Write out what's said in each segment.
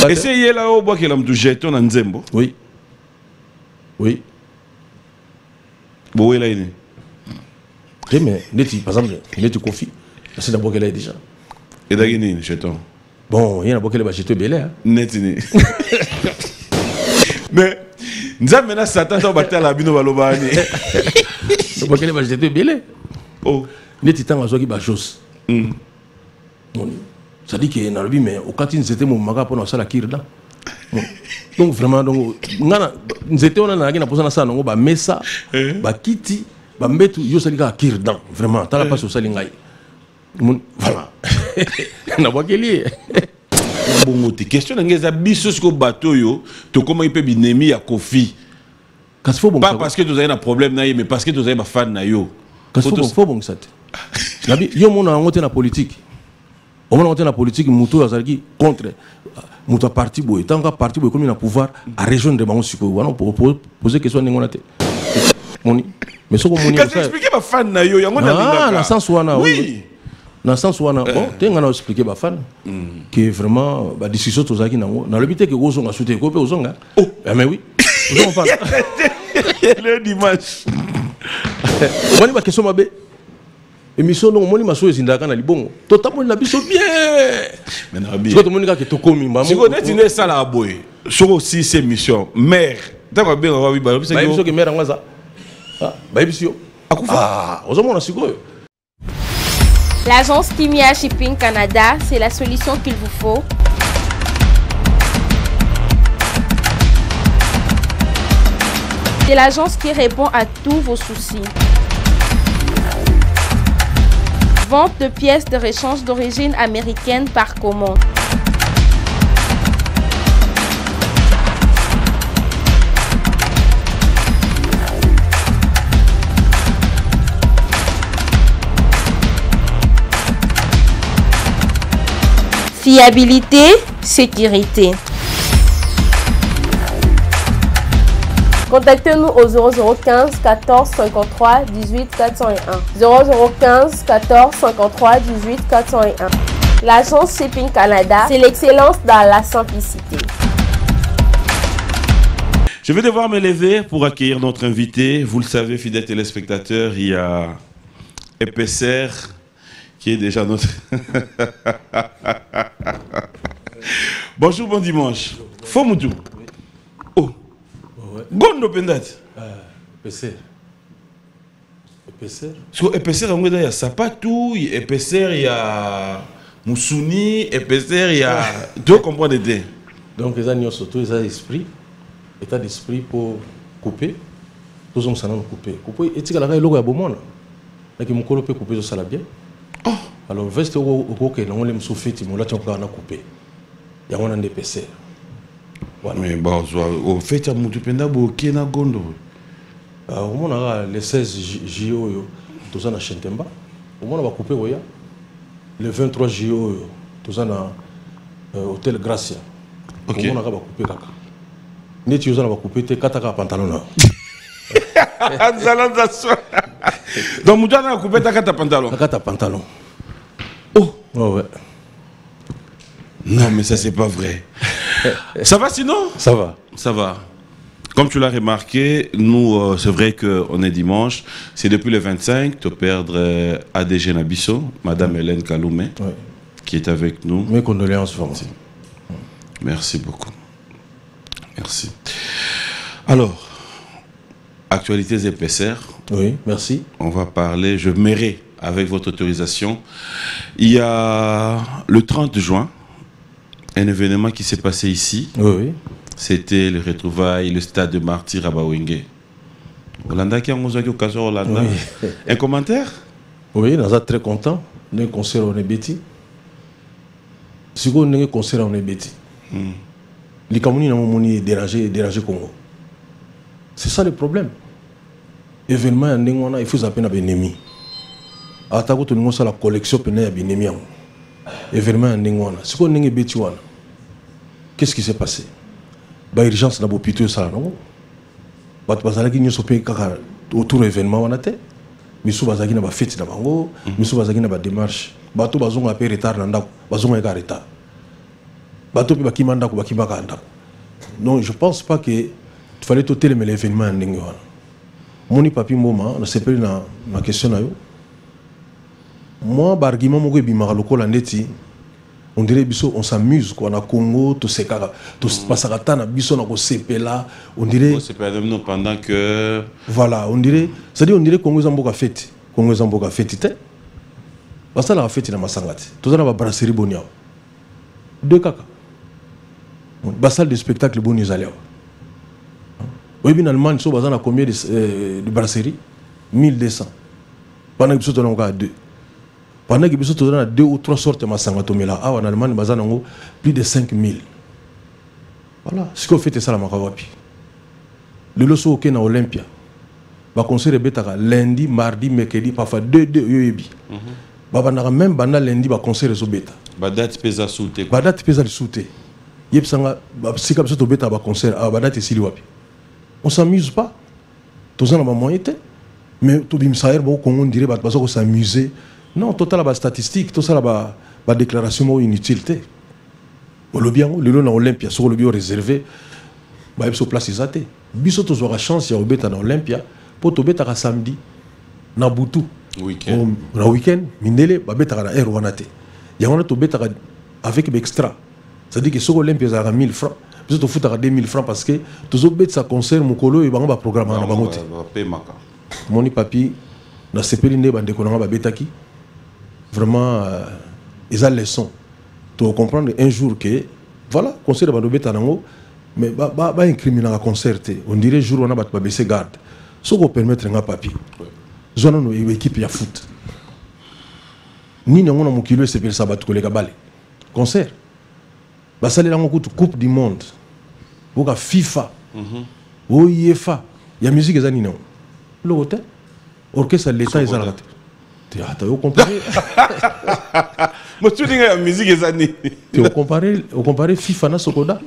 Essayez là au bois qu'il a me jeton en Nzembo. Oui. Oui. Bon, il a une. Mais, par exemple, tu confies. C'est d'abord qu'elle est déjà. Et d'ailleurs, il jeton. Bon, il y a d'abord qu'elle va jeter belé. Netini. Mais, nous avons maintenant Satan dans la la bino balobani. D'abord qu'elle va jeter belé. Oh. Neti tant à qui va chose. Ça dit que dans le mais au quand ils étaient mon maga pour la kirda. Donc vraiment donc nous étions on a na posana ça non ba mesa ba kiti ba metu yo salika kirda vraiment ta la pas sur salingai. Voilà. Na bakeli. Bon te question ngeza biso ko bateau yo to comment il peut binemi ya Kofi. Pas parce que tu as un problème na mais parce que tu as un fan na yo. Faut bon ça. Nabi yo mon a monté na politique. On a la politique, Moutou a contre Moutou parti boy. Tant que parti boy comme il a pouvoir à rejoindre des banques pour poser question n'engagé. Mais ce qu'on m'a dit. Expliquer ma fan na yo, yango na. Ah, dans sens où ana. Oui. Dans sens où ana. Bon, t'es ngana expliquer ma fan. Que vraiment, bah discussion tous à qui nango. Dans le but que Ozonga souhaité couper Ozonga. Oh, mais oui. On parle. Le dimanche. On va question mabe. Émission non moni maso ezindaka na libongo totamoni na biso bien mais na bien so tomoni ka ke tokomi mba si connaît une sala boy sur aussi ces missions mère d'accord bien on va ba biso ke mère ngwaza ba biso akufa ozomona sikoyo. L'agence Kimia Shipping Canada, c'est la solution qu'il vous faut. C'est l'agence qui répond à tous vos soucis. Vente de pièces de rechange d'origine américaine par commande. Fiabilité, sécurité. Contactez-nous au 0015 14 53 18 401. 0015 14 53 18 401. L'agence Shipping Canada, c'est l'excellence dans la simplicité. Je vais devoir me lever pour accueillir notre invité. Vous le savez, fidèles téléspectateurs, il y a Épaisseur qui est déjà notre... Bonjour, bon dimanche. Fomoutou. Oh. Gondo pendat. Épaisseur. Épaisseur. Parce que épaisseur, il y a Sapatou, épaisseur, il y a Moussouni, épaisseur, il y a... Deux comprendre des. Donc, les agneaux surtout, ils ont l'esprit. État d'esprit pour couper. Tous hommes s'en couper. Couper, et tu sais, il y a logo à Beaumont. Là, mon colo peut couper ça bien. Alors, veste au coquet, on l'aime souffler, on l'a coupé. Il y a un épaisseur. Voilà. Mais bon, au fait, il y a un penda qui est gondo. On a les 16 JO, tout ça dans Chentemba. On va couper, le 23 JO, tout ça dans Hôtel Gracia. Ok. On va couper caca. Ni tu vas couper tes kataka pantalon. Donc, tu vas couper ta kata pantalon. Ta kata pantalon. Oh. Oh ouais. Non, mais ça, c'est pas vrai. Ça va sinon? Ça va. Ça va. Comme tu l'as remarqué, nous, c'est vrai qu'on est dimanche. C'est depuis le 25, tu perdre ADG Nabisso, Madame Hélène Kaloumé, qui est avec nous. Mes condoléances, vraiment. Merci beaucoup. Merci. Alors, actualités épaisseurs. Oui, merci. On va parler, je m'irai avec votre autorisation. Il y a le 30 juin, un événement qui s'est passé ici. Oui. C'était le retrouvailles, le stade de Martyr à Bawenge. Hollanda qui a occasion Hollanda. Oui. Un commentaire? Oui, nous sommes très contents d'un concert en Ebeti. Si vous avez un concert en Ebeti, les Camerounais n'ont pas dérangé Congo. C'est ça le problème. Événement, il faut s'appeler un ennemi. Attaque tout le monde sur la collection de l'ennemi. Événement, si vous avez un Ebeti, qu'est-ce qui s'est passé? Bah urgence na bopito ça non bat bazalaki nyoso pe kaka autour événement wana te misu bazaki na ba fête na bango misu bazaki na ba démarche bato bazonga pe retard na ndako bazonga ka retard bato pe bakimanda ko bakimaka ndako. Donc je pense pas que il fallait tout télémer l'événement ndenge wana. Moni papi mboma na sepeli na question na yo. Moi barguiment moko ebimaka lokola ndeti on dirait biso on s'amuse quoi na Congo to sekaka to pasaka tana biso na ko sepela on dirait pendant que voilà on dirait c'est-à-dire on dirait Congo zamboka fête te basta la fête na masangati to za na ba brasserie bonia deux kaka ba salle de spectacle boni zaleo oui bien en Allemagne so bazana combien de brasserie 1200 pendant que biso to na deux. Pendant que nous avons 2 ou 3 sortes de masangatomela, en Allemagne, nous avons plus de 5000. Voilà. Ce qu'on fait, c'est ça la makawapi. Le loso au Kenya Olympia. Va concert betaka lundi, mardi, mercredi, parfois 2 yoyebi. Baba même banda lundi va concert so beta. Badate pesa souté. Badate pesa souté. Yep sanga si comme ça to beta va concert, badate sili wapi. On s'amuse pas. Tous en a moyen mais to bimsaer bo Congo on dirait ba ko s'amuser. Non, total la statistique, tout ça la déclaration inutile. Au lobby le long Olympia sur le bio réservé, bah il se place isate. Biso to aura chance ya obeta na Olympia pour to beta ka samedi na butu. Week-end. Na week-end, mindele ba beta na air wanate. Ya on to beta avec extra. Ça dit que sur Olympia ça a 1000 francs. Biso to futa 2000 francs parce que to beta sa concert mukolo e ba programme na bangote. Moni papi na sepeli ne bande ko na ba betaki. Vraiment, ils ont leçon. Tu comprendre un jour que, voilà, concert de Badobé Tanango, mais bah incriminer un concert. On dirait jour où on a baissé garde. Ce qu'on permettre un papier. Zone où une équipe ya foot. Ni n'ont mon kilo c'est pour ça battre les gabales. Concert. Bah ça les gens écoutent Coupe du Monde. Ou à FIFA. Ou UEFA. Il y a musique les années non. L'autre, orchestre l'État ils ont raté. Tu as comparé. Moi, tu dis que la musique est année. Tu as comparé FIFA na Sokoda.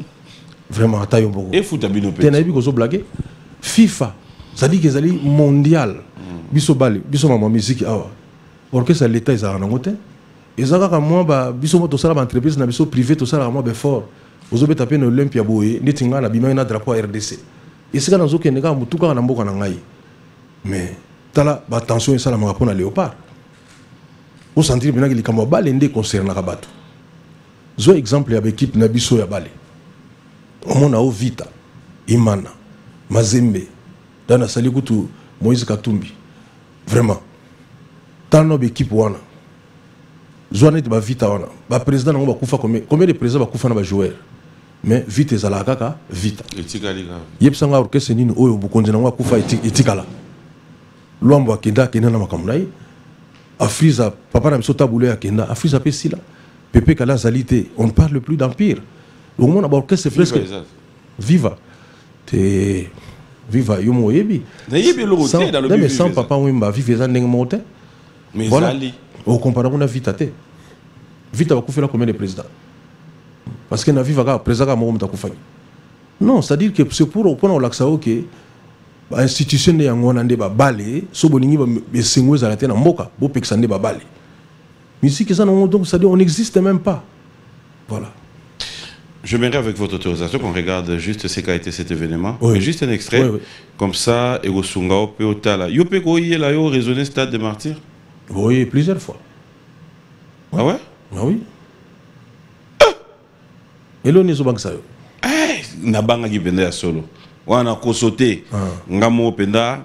Vraiment, tu as eu beaucoup. Et foot à Bino. Tu as vu qu'on blague. FIFA, ça dit que c'est mondial. Biso bali, biso maman musique. Orchestre l'État ils ont raté. Et ça quand moi, biso moto ça l'entreprise na biso privé tout ça moi fort. Vous avez tapé l'Olympia boye, ni tinga na bima na drapeau RDC. Et c'est quand on zoke nega mutuka na mboka na ngai. Mais tala attention et ça la marathon à léopard. Vous sentez bien que les camarades balendés concernent la bateau. Zo exemple avec l'équipe Nabiso ya Bale. On a Vita, Imana, Mazembe, Dana Salikutu, Moïse Katumbi. Vraiment. Tant nos équipe wana. Zoanet ba Vita wana. Ba président on va kufa combien de présidents va kufa na ba joueur. Mais Vita ezala kaka Vita. Etikaliga. Yep sanga orchestre nini oyo bukonzi na kufa etikala. Luambo akenda kena na makamnai. Afriza, papa n'a pas taboulé à Kenda, Afriza Pessila, Pepe Kala Zalité, on ne parle plus d'empire. Au moins, d'abord, qu'est-ce que c'est presque. Viva. Viva, Yomo Yebi. Mais sans papa, on va vivre dans le monde. Mais voilà. Au comparé, on a Vita. Vita va faire combien de présidents? Parce que na Viva, président, non, c'est-à-dire que c'est pour prendre l'accent que. Institution de Yangonande Babale, Soboningi Besengouez à la tête en Moka, Bopexande Babale. Musique, donc c'est-à-dire on n'existe même pas. Voilà. Je m'irai avec votre autorisation qu'on regarde juste ce qu'a été cet événement. Oui. Juste un extrait. Oui. Comme ça, et au Sungao Peotala. Yope Koye la yo raisonné Stade des Martyrs? Oui, plusieurs fois. Ah ouais? Ah oui. Et l'on est au banque ça. Nabanga qui venait à solo. Wana kosote ngamo penda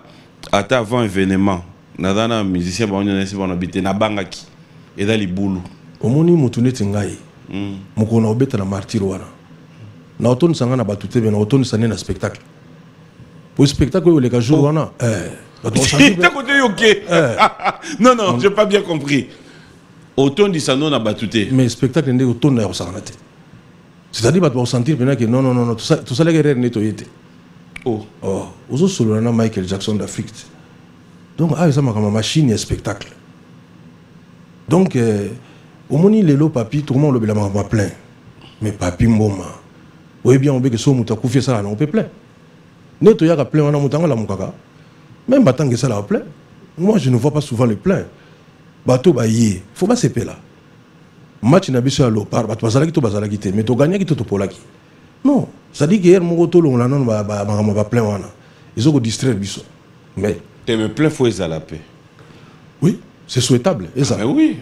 ata avant événement nadana musicien ba onyo nesi bana bité na bangaki eda libulu omoni mutuneti ngai mukona obeta na martyr wana na otoni sanga na batute be na otoni sané na spectacle pour spectacle le ka jour wana non non j'ai pas bien compris otoni sano na batute mais spectacle ndé otoni na osanga te c'est-à-dire ba to sentir pena que non tout ça les guerres nettoyé. Oh, aux autres solo na Michael Jackson d'Afrique. Donc ça m'a comme machine et spectacle. Donc au moni lelo papi tout le monde le bela m'a plein. Mais papi mboma. Oui bien on veut que so muta kufie ça là on peut plein. Neto ya ka plein wana mutanga la mukaka. Même batanga ça là plein. Moi je ne vois pas souvent le plein. Bateau ba yé, faut pas se là. match na biso ya Lopar bato bazalaki to bazalaki te mais to gagnaki to polaki non ça dit que hier mon to longa non ba plein wana ils ont distraire biso mais mais plein fois ils à la paix oui c'est souhaitable et ça mais oui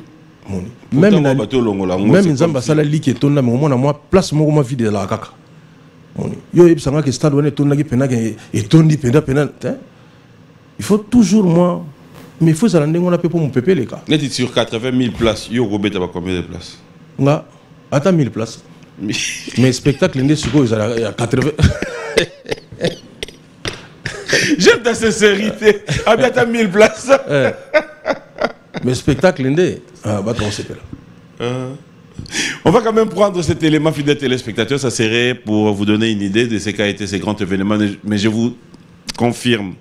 même nzamba sala lique tonda mais au moins moi place moko ma vide la kaka yo ebisanga que stade wana tonda ki pena ke etondi pena il faut toujours moi mais il faut ça rendre on a pour mon pépé les cas net sur 80 000 places yo robet ba combien de places nga ata 1000 places mais spectacle ndé suko ils a 80 j'aime ta sincérité à bien ta 1000 places mais spectacle ndé bah on sait pas. On va quand même prendre cet élément, fidèles téléspectateurs, ça serait pour vous donner une idée de ce qu'a été ces grands événements, mais je vous confirme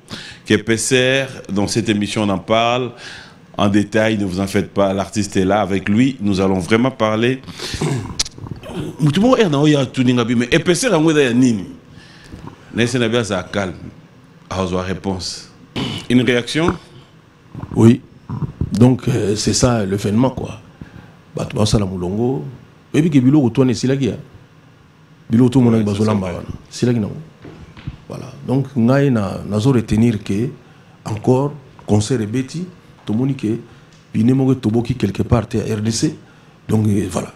qu'EPSR, dans cette émission, on en parle en détail, ne vous en faites pas, l'artiste est là, avec lui, nous allons vraiment parler. Tout le monde est là, mais EPSR, on est là, nini. N'est-ce ça calme. Alors, réponse. Une réaction? Oui. Donc, c'est ça l'événement, quoi. Bato basala mulongo ebi ke biloko to ne silaki ya biloko to mona bazolamba wana silaki na voilà donc ngai nazo retenir que encore concert ebeti to moni que bine mo toboki quelque part à RDC donc voilà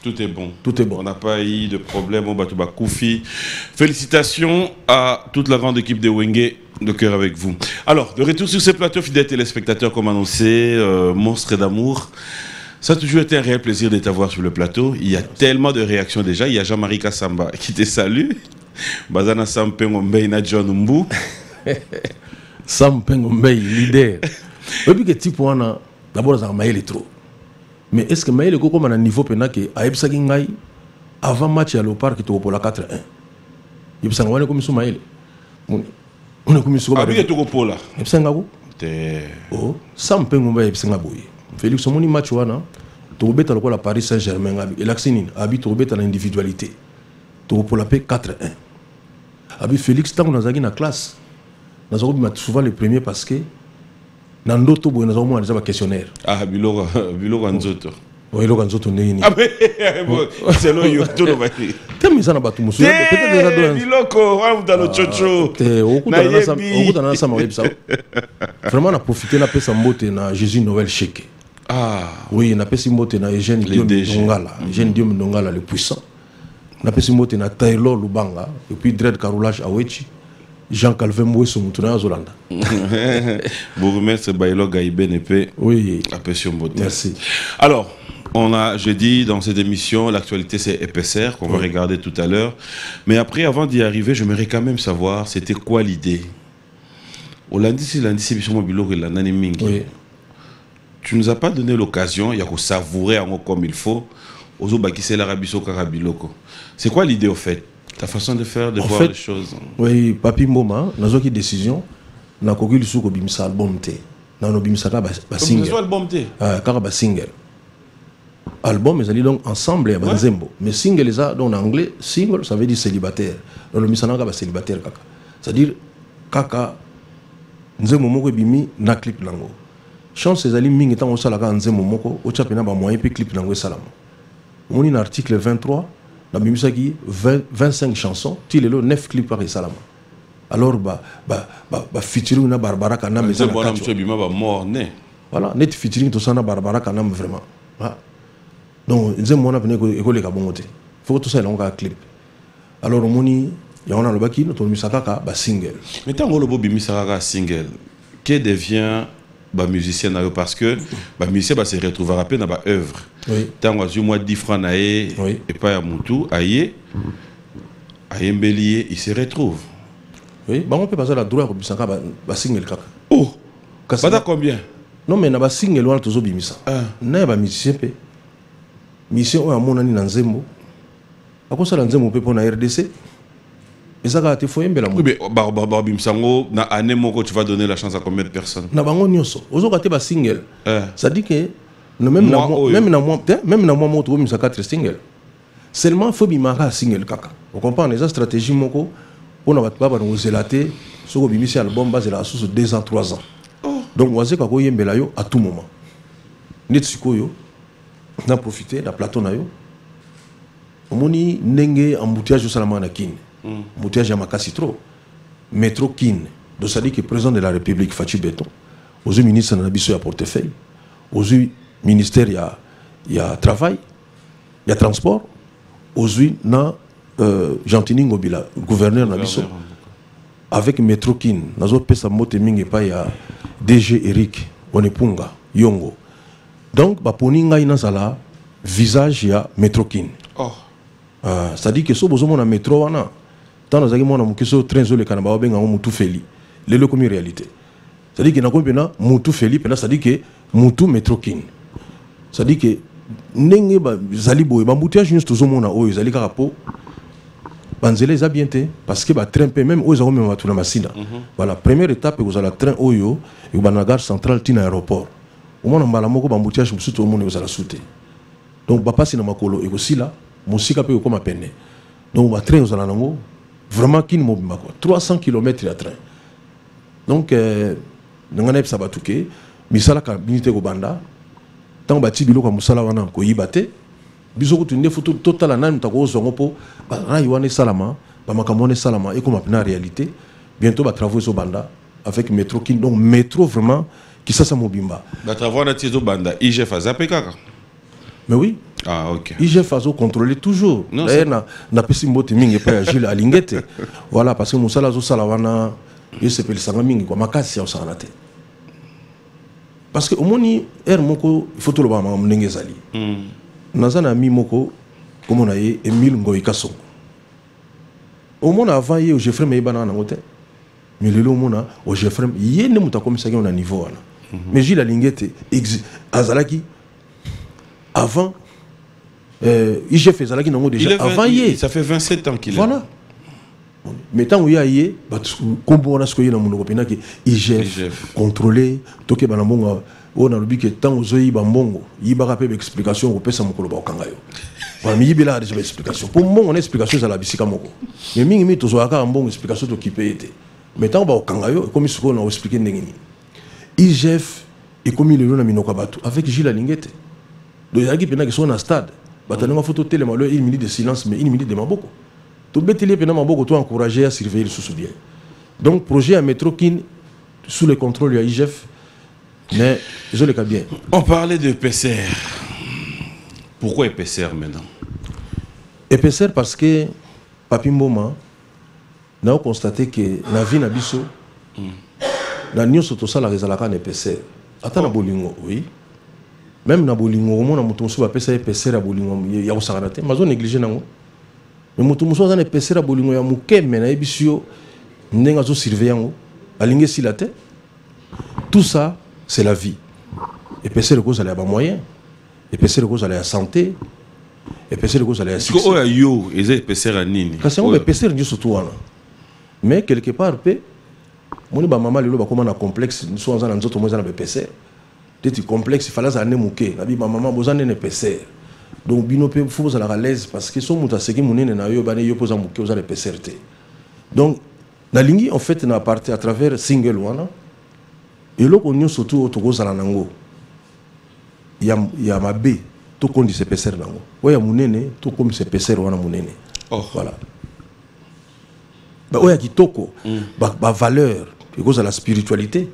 tout est bon. Tout est bon. On n'a pas eu de problème au Batouba Koufi. Félicitations à toute la grande équipe de Wenge de cœur avec vous. Alors, de retour sur ce plateau, fidèles téléspectateurs, comme annoncé, Monstre d'amour. Ça a toujours été un réel plaisir de t'avoir sur le plateau. Il y a tellement de réactions déjà. Il y a Jean-Marie Kassamba qui te salue. Bazana Sampengombei na John Mbu. Sampengombei, leader. Et puis que type wana d'abord ça maïle trop. Mais est-ce que maïle ko comme un niveau penake a ebsaki ngai avant match à Lopar qui to pour la 4-1. Yebsanga wana comme sou maïle. On est comme sou ba. Abi to pour là. Yebsanga ko? Te. Oh, Sampengombei yebsanga boye. Félix Omoni match wana to beta le la Paris Saint-Germain et l'axinine abi to beta l'individualité to pour la paix 4-1 abi Félix tant on a na classe nous avons souvent le premier parce que nando to bo nous avons un questionnaire biloko nzoto oui biloko nzoto ndeni c'est lo yo to no ba temi sana batu musu peut-être déjà dans biloko wa mutalo chocho te okuta na sama websa vraiment na profiter na pesa mbote na Jésus Noël Cheke. Ah oui, on a pesi mbote na Eugène Diom Ndongala, Eugène Diom Ndongala le puissant. On a pesi mbote na Taylor Lubanga et puis Dred Carolage Awechi, Jean Calvin Mouesso Mutuna Zolanda. Bourgmestre Bailo Gaïben épée. Oui. Appréciation mbote. Merci. Alors, on a, je dis dans cette émission, l'actualité c'est EPSR qu'on va regarder tout à l'heure. Mais après, avant d'y arriver, j'aimerais quand même savoir c'était quoi l'idée. Au lundi, c'est émission Biloko et la Nanimingi. Oui. Tu nous as pas donné l'occasion, il y a qu'à savourer comme il faut. C'est quoi l'idée au fait? Ta façon de faire, de voir les choses? Oui, Papi Mboma, nous avons une décision. Nous avons eu un album. Nous avons eu un single. Un single. Album, ils allaient donc ensemble à Banzembo. Mais single, en anglais, single, ça veut dire célibataire. Dans le misana, c'est célibataire. C'est-à-dire, Kaka, nous avons eu un clip lango. Chance ces amis mingi tant au salaka nzembo moko au chapena ba moyen pe clip nango salama. On a un article 23 na bimisa ki 25 chansons, tilelo 9 clips par salama. Alors featuring na Barbara Kanam mais bon monsieur bima ba mort né. Voilà, net featuring to sana Barbara Kanam vraiment. Donc nzembo na venir école ka bongote. Faut tout ça longa clip. Alors moni ya on a le baki notre misaka ba single. Mais tant on le bo bimisa ka single, que devient musicien parce que musicien se retrouvera après dans ba œuvre. Tant que moi 10 francs naé et pas à Moutou aïe Mbelier il se retrouve. Oui, on peut passer la droite pour ça ba single kaka. Oh. Pas combien? Non mais na ba single wana tozo bimisa. Na ba musicien pe. Musicien o amona ni na nzembo. Akosa la nzembo pe pona RDC. Et ça a été fait bien. Oui, mais Barbim Sango, na année moko tu vas donner la chance à combien de personnes? Na bango nyoso. Ozo kate ba single. Ça dit que même na moi mo to bimisa 4 singles. Seulement faut bimaka single kaka. Vous comprenez les stratégies moko pour na batba ba ngozelaté, soko bimisa album base la sous 2 ans 3 ans. Donc waze ka ko yembela yo à tout moment. Net sikoyo na profiter na plateau na yo omoni ndenge embouteillage au salama na kin embouteillage ya makasi trop métro kin donc ça dit que président de la République Fatou Beton aux ministres na biso ya portefeuille aux ministère ya travail ya transport aux na Gentini Ngobila gouverneur na biso avec métro kin nazo pesa mote mingi pa ya DG Eric Onepunga Yongo donc baponi ngai nazala visage ya métro kin c'est-à-dire que so bozo mona métro wana tant nazaki mona mukiso train zo le kanaba obenga mutu feli lelo comme réalité c'est-à-dire que nakomi pena mutu feli pena c'est-à-dire que mutu métro kin c'est-à-dire que ndenge ba zali boy ba mbouteillage juste zo mona oyo zali kaka po banzele eza bien te parce que ba train pe même oyo za komema tuna masina voilà première étape vous allez train oyo et ba na gare centrale tina aéroport au moins mbala moko ba mbouteillage musu to mona vous allez sauter donc ba passer na makolo et aussi là musika pe ko mapene donc ba train vous allez nango vraiment kin mobimba quoi 300 km ya train donc ngana epsa batuke misala ka binité ko banda tant ba tibilo ko musala wana ko yibate biso ko tunde photo total na mutako zongo po ba yiwane salama ba makamone salama et comme na réalité bientôt ba travaux so banda avec métro kin donc métro vraiment qui ça mobimba ba travaux na tizo banda IGF azapeka mais oui ah ok IGF azo contrôler toujours d'ailleurs na pesi mbote mingi pa ya Gilles Alingete voilà parce que musala zo sala wana il se pele sanga mingi kwa makasi ya osana te parce que au moni er moko il faut to lo ba ndenge zali nazana mi moko comme on a eu Emile Ngoyi Kasongo au monde avant hier j'ai frère mais bana na ngote mais le mona au j'ai frère yene muta comme ça on a niveau wana mais Gilles Alingete azalaki avant IGF ezalaki nango déjà avant hier ça fait 27 ans qu'il est voilà mais tant où il y a hier comme on a ce qu'il y a dans mon opinion que IGF contrôlé toke bana monga on a le but que tant aux yeux bambongo il va rappeler explication au pesa mokolo ba kangayo voilà mais il y a des explications pour moi on a explication ça la bisika moko mais mingi mi to zo aka mbongo explication to kipe été mais tant ba kangayo comme ce qu'on a expliqué ndengini IGF et comme il le na minoko batu avec Gilles Alingete donc il y a qui pena que sont en stade batananga photo télé malo une minute de silence mais une minute de maboko to beteli pena maboko to encourager à surveiller le sous-bien donc projet à métro kin sous le contrôle de IGF. Mais je le cas bien. On parlait de PCR. Pourquoi PCR maintenant? PCR parce que Papi Mboma n'a constaté que la vie n'a biso la nion soto sala rezalaka na PCR. Ata na bolingo oui. Même na bolingo au monde na mutu musu ba PCR à bolingo ya osakana te. Mazo négliger nango. Mais mutu musu za na PCR à bolingo ya mukeme na ebisio ndenga zo surveiller yango. Alinge silate. Tout ça c'est la vie. Et PCR le cause à la moyen. Et PCR le cause à la santé. Et PCR le cause à la succès. Parce que yo, ils ont PCR à nini. Parce que PCR ni surtout wana. Mais quelque part pe moni ba maman lelo ba comment na complexe nous sommes en nzoto mo za na PCR. Peut-être complexe il fallait ça ne muke. Na bi ba maman bozane ne PCR. Donc bino pe faut za la l'aise parce que son muta seki munene na yo ba ne yo poza muke za le PCR te. Donc la ligne en fait na partie à travers single wana. Et là, on est surtout au Togo Zalanango. Il y a ma B, tout comme dit c'est PCR nango. Ouais, il y a mounene, tout comme c'est PCR wana mounene. Oh. Voilà. Bah ouais, il y a qui toko, bah valeur, et cause à la spiritualité.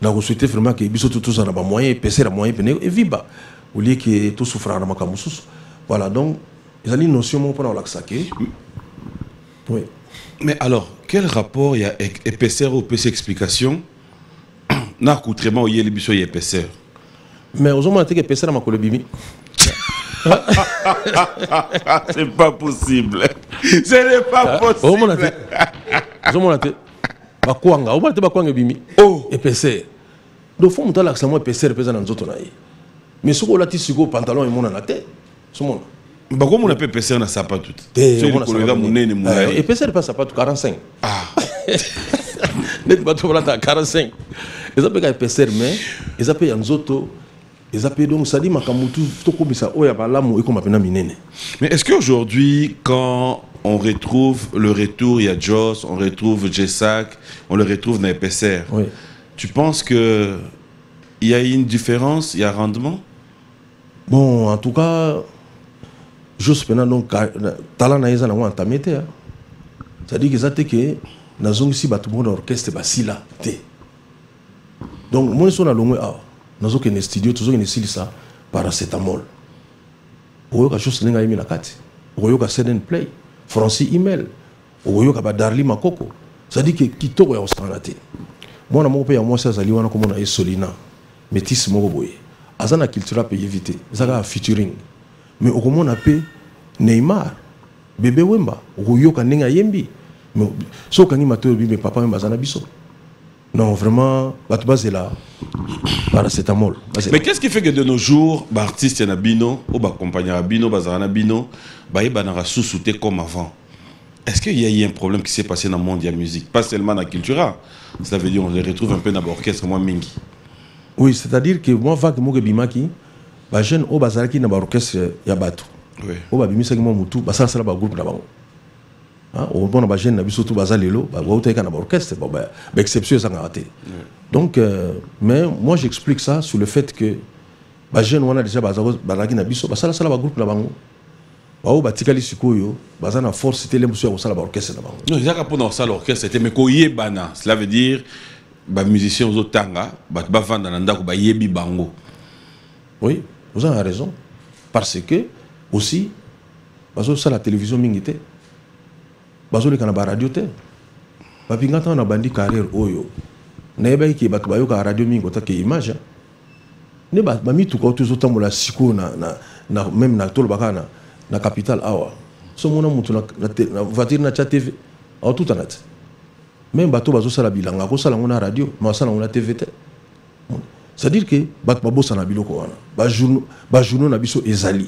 Là, on souhaite vraiment que biso tout ça na ba moyen, PCR moyen pené et viba. Au lieu que tout souffre na makamusus. Voilà, donc ils ont une notion mon pour l'axaké. Oui. Mais alors, quel rapport il y a PCR ou PC explication? Na coutrement yé libiso yé PCR. Mais aux hommes que PCR ma kolobimi. C'est pas possible. Ce n'est pas possible. Aux hommes ba kwanga, au moins te ba kwanga bimi. Oh, et PCR. Donc faut monter l'accent moi PCR pesa na nzoto na ye. Mais soko lati siko pantalon et mon na tête. Ce monde. Bah comment on appelle PCR na sapato? C'est le collègue munene munene. Et PCR pas sapato 45. Ah. Net bato balata 45. Ils appellent PCR mais ils appellent nzoto. Ils appellent donc ça dit makamutu to komisa oya balamu et comme appena minene. Mais est-ce qu'aujourd'hui quand on retrouve le retour, il y a Joss, on retrouve Jessak, on le retrouve dans les PCR. Oui. Tu penses que il y a une différence, il y a un rendement? Bon, en tout cas, juste pendant donc talent na yeza na ngwa entamé. C'est-à-dire que ça te que na zongi si batu bon orchestre basila té. Donc moi so na longwe a nazo ke ne studio toujours ne silisa paracétamol. Oyo ka chose linga yimi na kati. Oyo ka send and play. Francis email. Oyo ka ba Darli Makoko. C'est-à-dire que kitoko ya ostanaté. Moi na mo pe ya moi ça zali wana comme na Solina. Métis moko boye. Azana culture peut éviter. Zaka featuring. Mais au comment on appelle Neymar, bébé Wemba, Oyo Kanenga Yembi. Mais so kangi mato bi mais papa Wemba zana biso. Non, vraiment, Batbaz est là. Paracétamol. Mais qu'est-ce qui fait que de nos jours, l'artiste y a bino, ou ba compagnie à bino, bazarana bino, ba yeba na sous-souté comme avant. Est-ce qu'il y a eu un problème qui s'est passé dans le monde de la musique? Pas seulement dans la culture. Ça veut dire qu'on les retrouve un peu dans l'orchestre, moi, mingi. Oui, c'est-à-dire que moi, vague mo bimaki, ba jeune au bazaraki na orchestre ya bato. Oui. Au ba bimisa ki mo mutu, ba ça sala ba groupe na bango. Hein, au bon ba jeune na biso tout bazalelo, ba wa uteka na orchestre, ba exception ça raté. Donc mais moi j'explique ça sur le fait que ba jeune on a déjà bazaki na biso, ba sala ba groupe na bango. Ba ba tikali sikoyo, ba na force c'était les monsieur au sala ba orchestre na bango. Non, ils a pour ça l'orchestre c'était mais koyé bana, cela veut dire ba musicien aux tanga, ba vendre dans ndako ba yebi bango. Oui, vous avez raison. Parce que, aussi, ça la télévision mingité. Bazo le kanaba radio te. Papi ngata on a bandi carrière oyo. Neba ki batu bayo ka radio mingo ta ke image. Ne ba mi tout ko tout temps la siko na même na tolo bakana na capital awa. So mona mutu na voiture na chat TV. Au tout anat. Même bato bazo sala bilanga ko sala ngona radio, ma sala ngona TV te. C'est-à-dire que Bakbabo Sanabilo ba journaux na biso ezali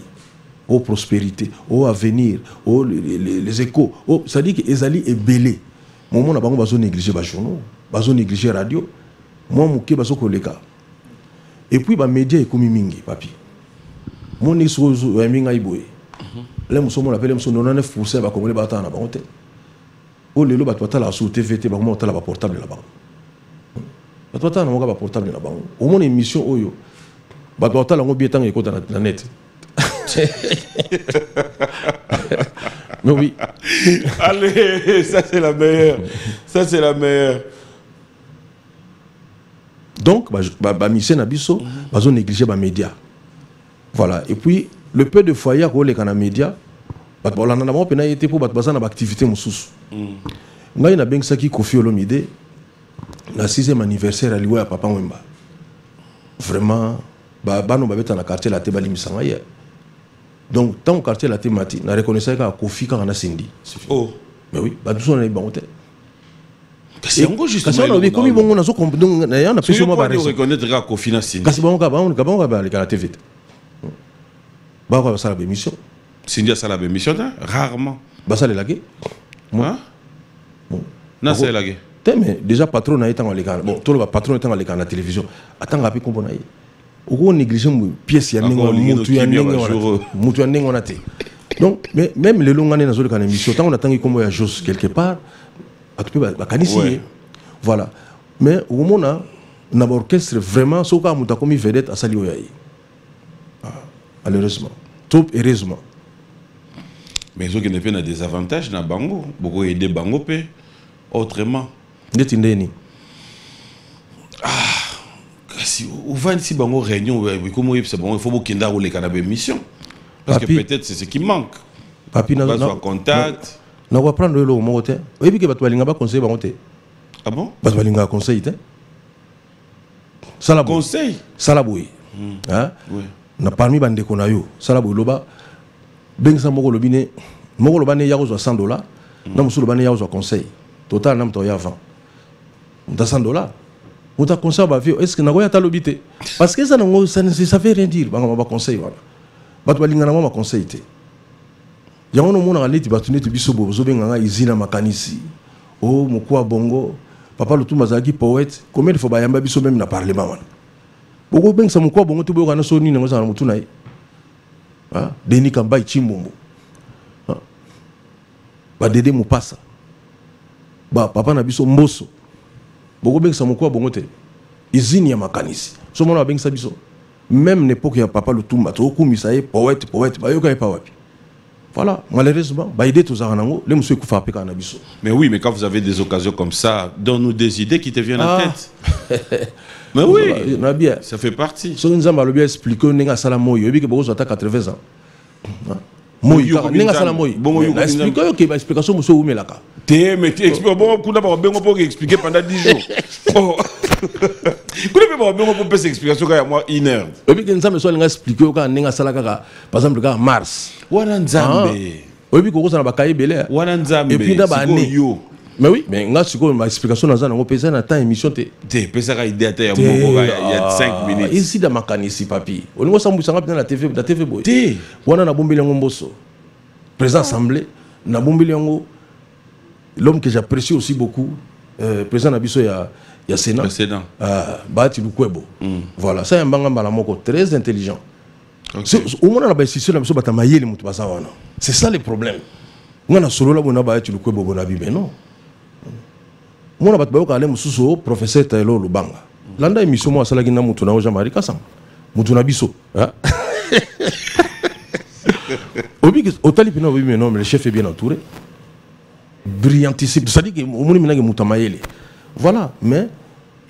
au prospérité, au avenir, au les échos, c'est-à-dire que ezali est belé. Moment na bango bazo négliger ba journaux, bazo négliger radio. Moi muké bazo koleka. Et puis ba média ekomi mingi papi. Mon iso minga iboye. Là muso mon appelle muso 99% ba congolais ba ta na bango te. O lelo ba tota la sous TVT ba mo ta la portable là-bas. Batota na moka ba portable na bango. Au moins émission oyo. Batota la ngo bietang ekota na net. Mais oui. Allez, ça c'est la meilleure. Ça c'est la meilleure. Donc ba mission na biso, bazo négliger ba média. Voilà, et puis le peu de foyer ko le kana média, batolana na mo pena été pour batbaza na activité mususu. Ngai na bengsa ki Koffi Olomide. Le 6e anniversaire à l'Iwa à Papa Wemba. Vraiment, nous avons dans le quartier la Tébali Missangaye. Donc, dans le quartier la Tébali, nous reconnaissons que Kofi quand on a Cindy. Oh. Mais oui, nous sommes les bons. C'est encore justement. Comme on a dit, on a pu reconnaître que Kofi na Cindy. Parce que on a la TV. On a la émission. Cindy a la émission, rarement. Ça, c'est la guerre. Moi? Non, c'est la guerre. Mais déjà patron a été dans les canaux. Bon, tout le patron est dans les canaux la télévision. Attends, rapide comme on a eu. On néglige une pièce y a donc même les longs années dans le canal émission tant on attend comme il y a chose quelque part à tout peu voilà mais au moment on a orchestre vraiment ce qu'on a comme vedette à Sali Oyaï malheureusement tout heureusement mais ce qui n'est pas des avantages dans Bango beaucoup aider Bango paix autrement. Si on va ici bango réunion comment c'est bon il faut qu'il y ait les canapés mission parce que peut-être c'est ce qui manque. Papi n'a pas contact. On va prendre le mot et puis que batualinga ba conseil ba monter. Ah bon? Batualinga conseil te. Sala conseil. Sala boy. Hein? Oui. Na parmi bande ko na yo. Sala boy loba bengsa moko lobine moko loba ne ya ko $100 na musu loba ne ya ko conseil. Total nam to ya 20. $100. On t'a conseillé à vivre. Est-ce que n'a pas l'obité? Parce que ça ne fait rien dire. On va conseiller. Batwalinga na conseil. Il y a un moment où tu vas tenir tu biso bo zobenga izina makanisi. Oh mokwa bongo. Papa le tout mazaki poète. Combien de fois bayamba biso même na parlement wana. Boko beng sa mokwa bongo tu bo kana soni na ngasa na mutu na yi. Ah, Denis Kamba Chimbombo. Ah. Ba Dede Mupasa. Ba papa na biso Mboso. Boko beng sa mokwa bongo te. Izini ya makanisi. So mona beng sa biso. même l'époque il y a papa le tout mato kumisaye poète ba yoka pas wapi. Voilà, malheureusement, bah idée tous aranango, les monsieur kufa peka na biso. Mais oui, mais quand vous avez des occasions comme ça, donne-nous des idées qui te viennent en tête. Mais oui, bien. Ça fait partie. Si nous avons bien expliqué, nous avons sala moyo, et que beaucoup à 80 ans. Moyo, nous avons sala moyo. Bon, expliqué que l'explication monsieur Oumelaka. Mais tu expliques bon, qu'on a pas bien pour expliquer pendant 10 jours. Oh. Qu'on a pas bien pour faire explication quand moi 1 heure. Et puis que nous avons soit expliqué quand nous avons sala par exemple quand Mars. Wana Nzambe. Et puis que nous avons pas belé. Wana Nzambe. Et puis d'abord yo. Mais oui, mais nga siko ma explication dans un pesa na temps émission te. Te pesa ka idée il y a 5 minutes. Ici dans makanisi papi. On ngo sambu sanga na TV boy. Te. Wana na bombeli ngo mboso. Président assemblée na bombeli ngo l'homme que j'apprécie aussi beaucoup président na biso ya Sénat. Président. Bati Lukwebo. Voilà, ça yambanga mbala moko très intelligent. Au moins na ba institution na biso batamayeli mutu basa wana. C'est ça le problème. On a solo la bona Bati Lukwebo bona bi mais non. Mona bat bayoka ale mususu professeur Taylor Lubanga. Landa émission mo asala gina mutu na Jean-Marie Kassam. Mutu na biso. Obi otali pina obi mais non mais le chef est bien entouré. Brillantissime. Ça dit que omoni mina ke mutamayele. Voilà, mais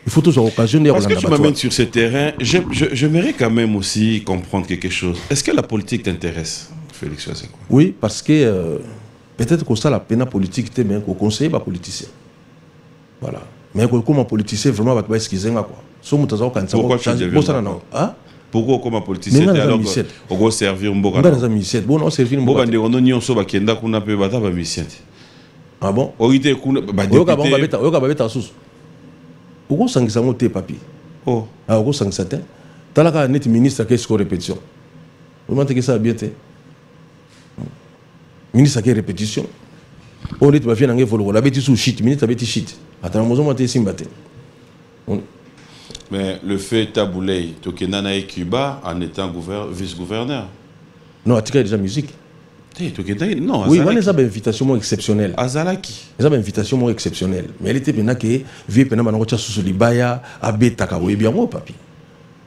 il faut toujours occasionner. Parce que tu m'amènes sur ce terrain, j'aimerais quand même aussi comprendre quelque chose. Est-ce que la politique t'intéresse, Félix Waseko? Oui, parce que peut-être que ça la peine politique était bien qu'on conseille pas politicien. Voilà. Mais comme un politicien, vraiment, va pas excuser quoi. Pourquoi tu deviens pourquoi comme un politicien alors on va servir un bon bon on servir un bon ah bon oité pourquoi sangisa moté papi oh ah pourquoi sangisa te talaka net ministre qu'est-ce qu'on répétition vous que ça bien te ministre qui répétition on dit va faire un volo la bêtise sous shit ministre bêtise shit attends moi monter simbate. Mais le fait Taboulay, Tokenana et Cuba en étant vice-gouverneur. Non, tu as déjà musique. Non, oui, on a une invitation exceptionnelle. Azalaki. Ils ont une invitation exceptionnelle. Mais elle était bien que vieux pena manocha sous libaya abeta ka oui bien moi papi.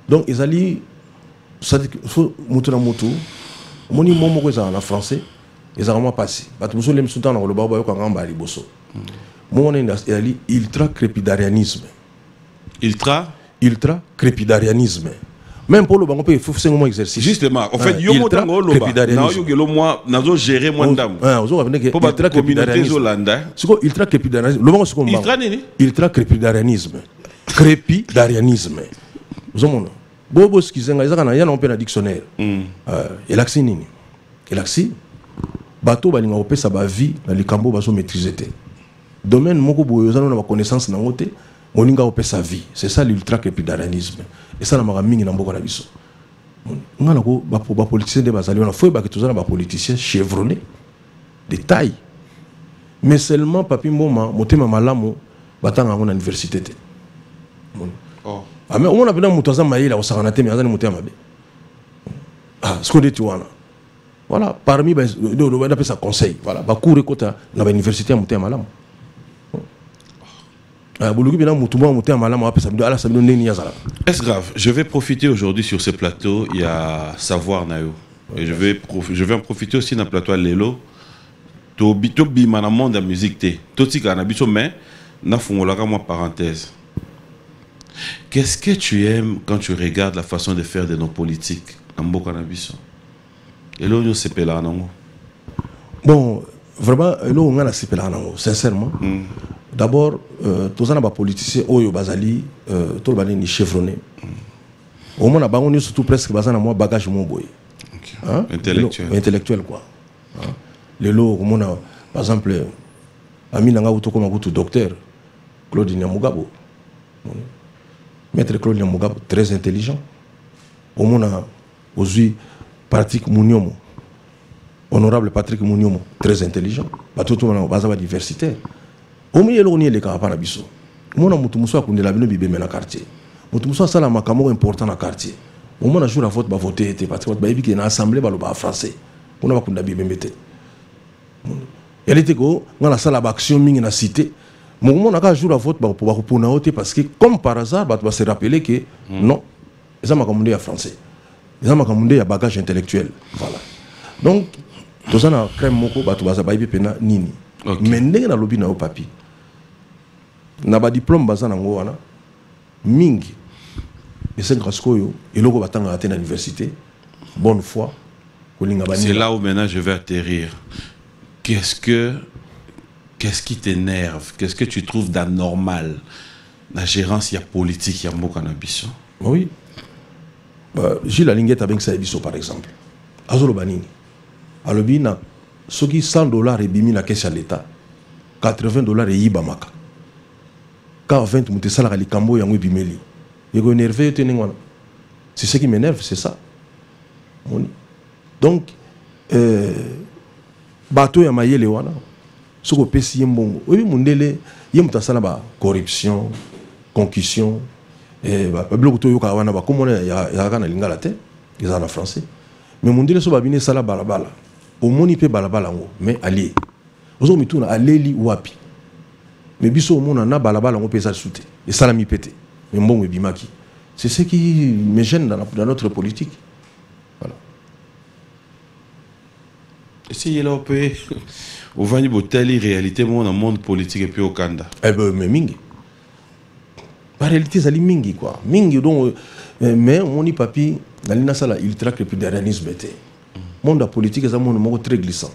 Donc ils allaient ça dit faut mutu na mutu. Moni momo ko en français. Ils ont vraiment passé. Ba tout le sultan na le baba ko ngamba liboso. Mon on est ultra crépidarianisme. Ultra crépidarianisme. Même pour le banc, il faut faire un exercice. Justement, en fait, il y a un moi, nous gérer moins d'âme. Pour la communauté hollandaise. C'est quoi ultra crépidarianisme? Le banc, c'est quoi? Ultra crépidarianisme. Crépidarianisme. Vous avez Bobo, ce qu'ils ont, ils ont un peu dans dictionnaire. Elaxi nini. Elaxi. Bateau, il a sa vie dans les cambo, il maîtriser. Domaine, mon bobo, ils ont une connaissance dans le côté. Moninga opé sa vie, c'est ça l'ultra crépidarianisme. Et ça, la mingi na mboka na biso. On a ko ba politicien de bazali, on a fait ba que tous na ba politicien chevronné de taille. Mais seulement papi mboma, motema malamu batanga ngona université te. Oh. Ah mais on a besoin mutoza maïla au saranate mais azali motema be. Ah, ce qu'on dit tu vois. Voilà, parmi on appelle ça conseil. Voilà, ba cours kota na ba université motema malamu. Est-ce grave? Je vais profiter aujourd'hui sur ce plateau, il y a Savoir Nayo. Et je vais en profiter aussi dans le plateau à Lelo. Tobi manamon de la musique té. Toti kanabiso mais na fungolaka moi parenthèse. Qu'est-ce que tu aimes quand tu regardes la façon de faire de nos politiques Nambo kanabiso? Lelo yo sepela nango. Bon, vraiment lelo on a sepela nango sincèrement. D'abord, tous les politiciens, Oyo Bazali, tout le monde est chevronné. Au moins, on a surtout presque un bagage mon boy. Intellectuel quoi. Les lots, comme on a, par exemple, Ami Nanga Utokomagutu, docteur Claude Nyamugabo. Maître Claude Nyamugabo, très intelligent. Au moins, aujourd'hui, Patrick Mouniomo, honorable Patrick Mouniomo, très intelligent. Tout le monde a diversité. Au milieu de les campagnes abisso. Mon amour, tout le monde a bibé dans le quartier. Tout le monde a un macamo important dans le quartier. Au moment où jour à vote, voter, parce que baby qui est dans l'assemblée, va français. On a pas bibé mette. Elle était go, dans la salle d'action, ming na cité. Mon moment où jour à vote, pour voter parce que comme par hasard, va se rappeler que non, Ils ont un français. Ils ont un bagage intellectuel. Voilà. Donc, tout ça, on crème moko, bah, tout ça, bah, nini. Mais n'est-ce pas lobby na au papi. Na ba diplôme bazan nango wana. Mingi. Et c'est grâce koyo. Et logo batanga à l'université. Bonne foi. C'est là où maintenant je vais atterrir. Qu'est-ce qui t'énerve? Qu'est-ce que tu trouves d'anormal? La gérance, il y a politique, il y a beaucoup d'ambition. Oui. Gilles Alinguette avec Saïbiso, par exemple. Azolo Banini. Alobina, ce qui $100 et bimi la caisse à l'État, $80 et Ibamaka. Quand 20 moutes salaire à l'Ikambo et en Bimeli. Il est énervé, c'est ce qui m'énerve, c'est ça. Donc, bateau ya mayele wana, ce qu'on peut s'y mbongo. Oui, mundele, yemta salaba corruption, concussion. Et bloc to yoka wana ba comme on ya kana lingala te, ils en français. Mais mundele so babine sala balabala. Au moni pe balabala ngo, mais ali. Ozo mituna aleli wapi. Mais biso au mona na balabala ngo pesa souté. Et salami pété. Mais mbongo bimaki. C'est ce qui me gêne dans notre politique. Voilà. Et si il a opé, au vani botali réalité dans le monde politique et puis au Kanda. Eh ben mais mingi. La réalité c'est mingi quoi. Mingi donc mais on y papi dans l'inasala il traque le plus d'erranisme était. Monde politique c'est un monde très glissant.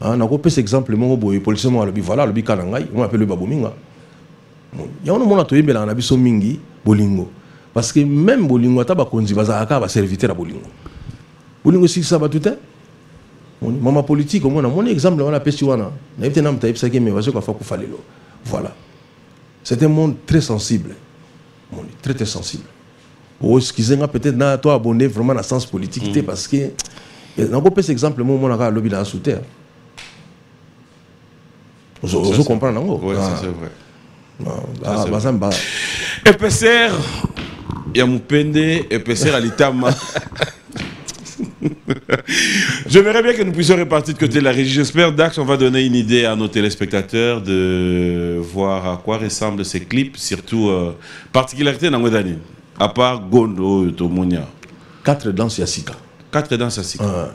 On a repéré cet exemple mon boy policier moi le voilà le bikanangai on appelle le babominga. Il y a un monde à toi bien on a biso mingi bolingo parce que même bolingo ta ba konzi bazaka ba serviteur à bolingo. Bolingo si ça va tout est. Maman politique au moins mon exemple on a pêché wana na été nam taïb ça qui me va se quoi fa ko falelo. Voilà. C'est un monde très sensible. Très très sensible. Ou excusez-moi peut-être na toi abonné vraiment dans le sens politique parce que on peut cet exemple moi on a lobby dans sous terre. Vous comprenez non? Oui, c'est vrai. EPCR Yamoupende, EPCR Alitama. J'aimerais bien que nous puissions répartir de côté de la régie. J'espère, Dax, on va donner une idée à nos téléspectateurs de voir à quoi ressemblent ces clips, surtout particularité dans Godani, à part Gondo, Tomonia. 4 danses Yassika. 4 danses Yassika.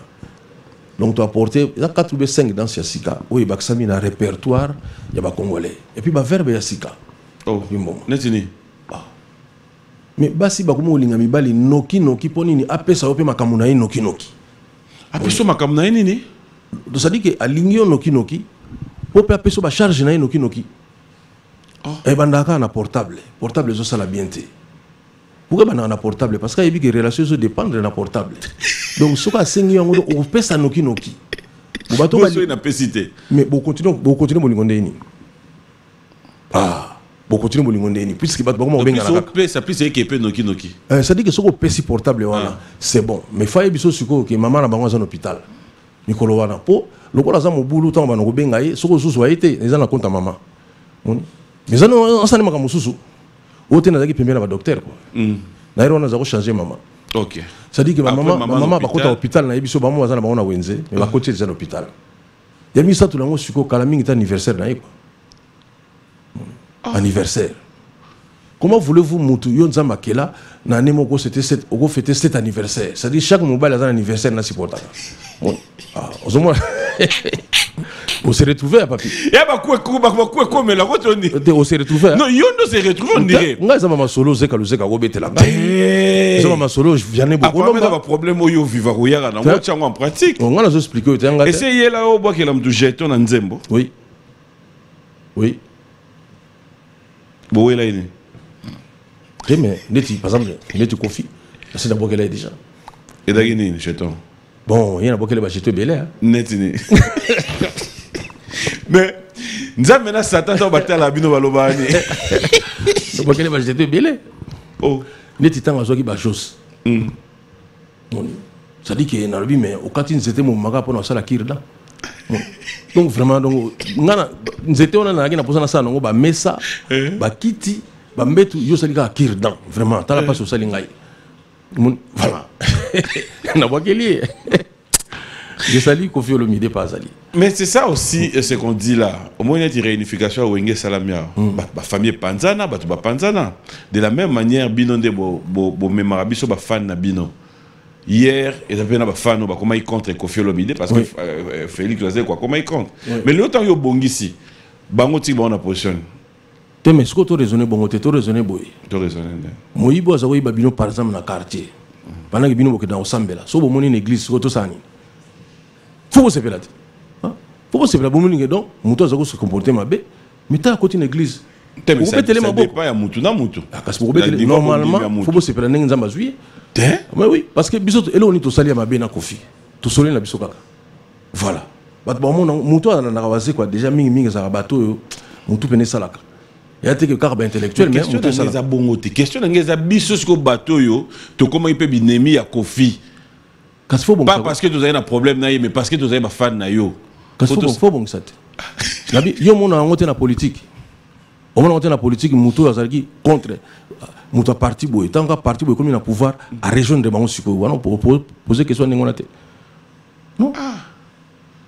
Donc tu as apporté 4 ou 5 danses Yassika. Oui, il y a un répertoire, il y a Congolais. Et puis il y a verbe Yassika. Oh, Netini. Mais basi bakumo linga mibali noki noki ponini apesa ope makamuna yi noki noki. Apeso makamuna yi nini? Donc ça dit que alingio noki noki ope apeso ba charge na yi noki noki. Et bandaka na portable. Portable zo sala bienté. Pourquoi bana na portable parce que yebi que relation zo dépendre na portable. Donc soka sengi yango opesa noki noki. Bobato ba na pesité. Mais bo continuer bolingonde ni. Bon continuer molingonde ni puisque bat ba ko benga na ça plus c'est que noki noki. Ça dit que soko pesi portable wana c'est bon mais faye biso siko que maman na bango za hôpital mikolo wana po lokola za mobulu tant ba no benga ye soko susu wa été eza na compte maman mais ça on s'anima comme susu ote na zaki pembela ba docteur quoi na ero na za ko changer maman. OK ça dit que maman ba kota hôpital na biso ba mo za na bango na wenze mais ba côté za hôpital ya mi sa tulango siko kala mingi ta anniversaire na ye quoi. Anniversaire. Comment voulez-vous moutou yon zamba kela na nemo ko c'était cette au fêter cet anniversaire. Ça dit chaque mobile a un anniversaire na supportable. On s'est retrouvé à papi. Ya ba quoi mais la rotoni. On s'est retrouvé. Non, yondo s'est retrouvé on dirait. Nga za mama solo zeka luzeka go betela. Ça mama solo je viens beaucoup non pas problème au yo viva royara na mo tsango en pratique. On va nous expliquer tanga. Essayez là au bois que l'am du jeton na nzembo. Oui. Oui. Bon, il a une. Mais, par exemple, tu confies. C'est d'abord qu'elle est déjà. Et d'ailleurs, il y a un bon, il y a d'abord qu'elle est jeton belé. Netini. Mais, nous avons maintenant Satan dans la bataille à Bino Balobani. D'abord qu'elle est jeton belé. Oh. Neti tanga zoki ba chose. Ça dit que dans le mais au quand c'était mon maga pour nous ça la kirda. Donc vraiment donc nous étions on a na posana ça ngo ba mesa ba kiti ba mbetu yo salika kirdan vraiment tala pas sur salingai voilà na bakeli Je salue Kofi Olomide pas Azali. Mais c'est ça aussi ce qu'on dit là. Au moins il y a une réunification à Wenge Salamia. La famille Panzana, ba Panzana. De la même manière, bino de bo memarabiso ba fan na bino. Hier, ils avaient un fan comment il contre Kofi Olomide parce que Félix Lazé quoi comment il contre. Mais l'autre yo bongisi. Bango ti ba na position. Te mais ce que tu raisonner bongo te raisonner boy. Tu raisonner. Moyibo azawo babino par exemple na quartier. Pendant que bino boke dans Osambela. So bo moni une église ko to sani. Faut se faire là. Faut se faire bomoni que donc muto azawo se comporter mabe. Mais ta côté une église. Mais ça dépend ya mutu na mutu. Normalement, faut se faire ndenge nzamba zuye. Mais oui, parce que biso elo ni to sali ya mabe na Kofi. To soli na biso kaka. Voilà. Bat ba mon muto na kawaze quoi déjà mingi za bato yo mutu pene salaka. Il y a des cas intellectuels, mais question dans bongote. Question dans les abysses sur bateau yo, to comment il peut binemi à Kofi. Pas parce que tu as un problème na mais parce que tu as un fan na yo. Faut bon ça. Nabi yo mon en na politique. On mon en na politique muto azalki contre muto parti boy. Tant que parti boy comme il a pouvoir à rejoindre des bancs sur quoi pour poser question n'engona te. Non.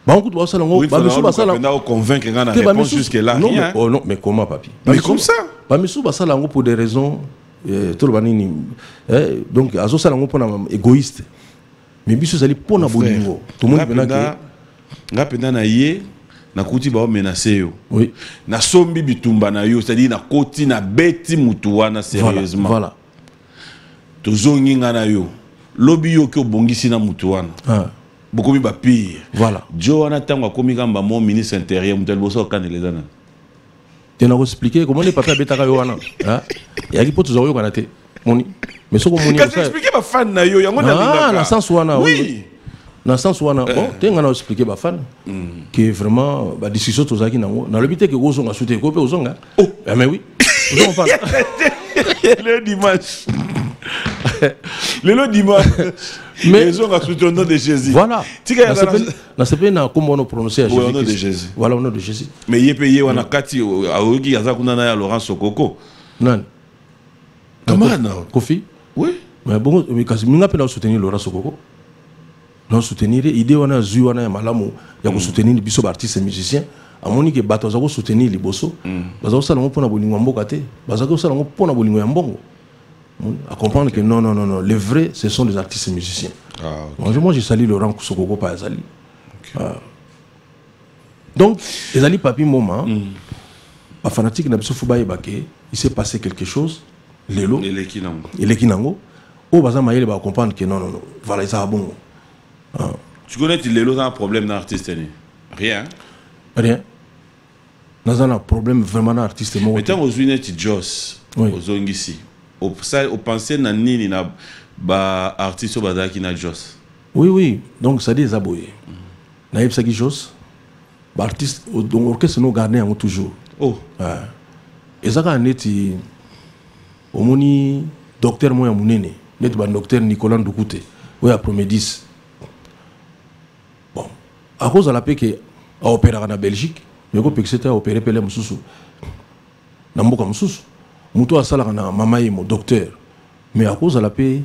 Oui, il convaincre qu'on a réponse jusque-là. Non, mais comment, papi? Mais comme ça. Pour des raisons. Donc, Azo Salango pour un égoïste. Mais Bissou Sali pour un bolingo. Tout le monde est là. Na kuti ba menacé yo. Oui. Na sombi bitumba na yo, c'est-à-dire na koti na beti mutuana sérieusement. Voilà. Tozongi nga na yo. Lobi yo ke bongisi na mutuana. Beaucoup de pire. Voilà. Joana Tango a commis comme mon ministre intérieur, Moutel Bosso, quand il est là. Tu as expliqué comment les papiers bêta Yoana. Il y a des potes qui ont été. Mais ce qu'on m'a expliqué, ma fan na yo, il y a mon ami. Ah, dans le sens où on a. Oui. Dans le sens où on a. Bon, tu as expliqué ma fan. Que vraiment, la discussion tous qui n'ont. Dans le but que vous avez soutenu, vous avez soutenu. Oh, mais oui. Le dimanche. Le dimanche. Mais ils ont soutenu au nom de Jésus. Voilà. Dans ce pays, comment on prononce à Jésus. Au nom de Jésus. Voilà, au nom de Jésus. Mais il est payé, on a Kati, à Ogi, à Zakunana, à Laurent Sokoko. Non. Comment non? Kofi? Oui. Mais bon, mais quand on a soutenir Laurent Sokoko, non soutenir, l'idée on a zu, on a malamu, il y a soutenir les bisous artistes et musiciens. À mon niveau, bateau, on a soutenir les bossos. Parce que ça, on a pour la bolingo mbokate. Parce que ça, on a pour la bolingo mbongo. À comprendre que non, les vrais, ce sont les artistes et musiciens. Ah, okay. Moi, je salue Laurent Sokoko par Azali. Okay. Donc, Azali Papi Moma, la fanatique n'a pas il s'est passé quelque chose. Lelo. Il est Kinango. Au Bazan Maïle va comprendre que non. Voilà, ça va bon. Tu connais que Lelo a un problème d'artiste? Rien. Rien. Nous avons un problème vraiment d'artiste. Mais tant aux unis, tu Joss, aux Ongisi. Au pensée na nini na ba artiste bada qui na Joss. Oui, donc ça dit Zaboye. Na yeb saki Joss. Ba artiste donc orchestre no garder en toujours. Oh. Et ça quand neti omoni docteur moya munene, net ba docteur Nicolas Ndukute. Oui à premier 10. Bon, à cause de la paix que a opéré en Belgique, mais ko c'était opéré pele mususu. Na mboka mususu. Moutou a salé na mama et mon docteur, mais à cause de la paix,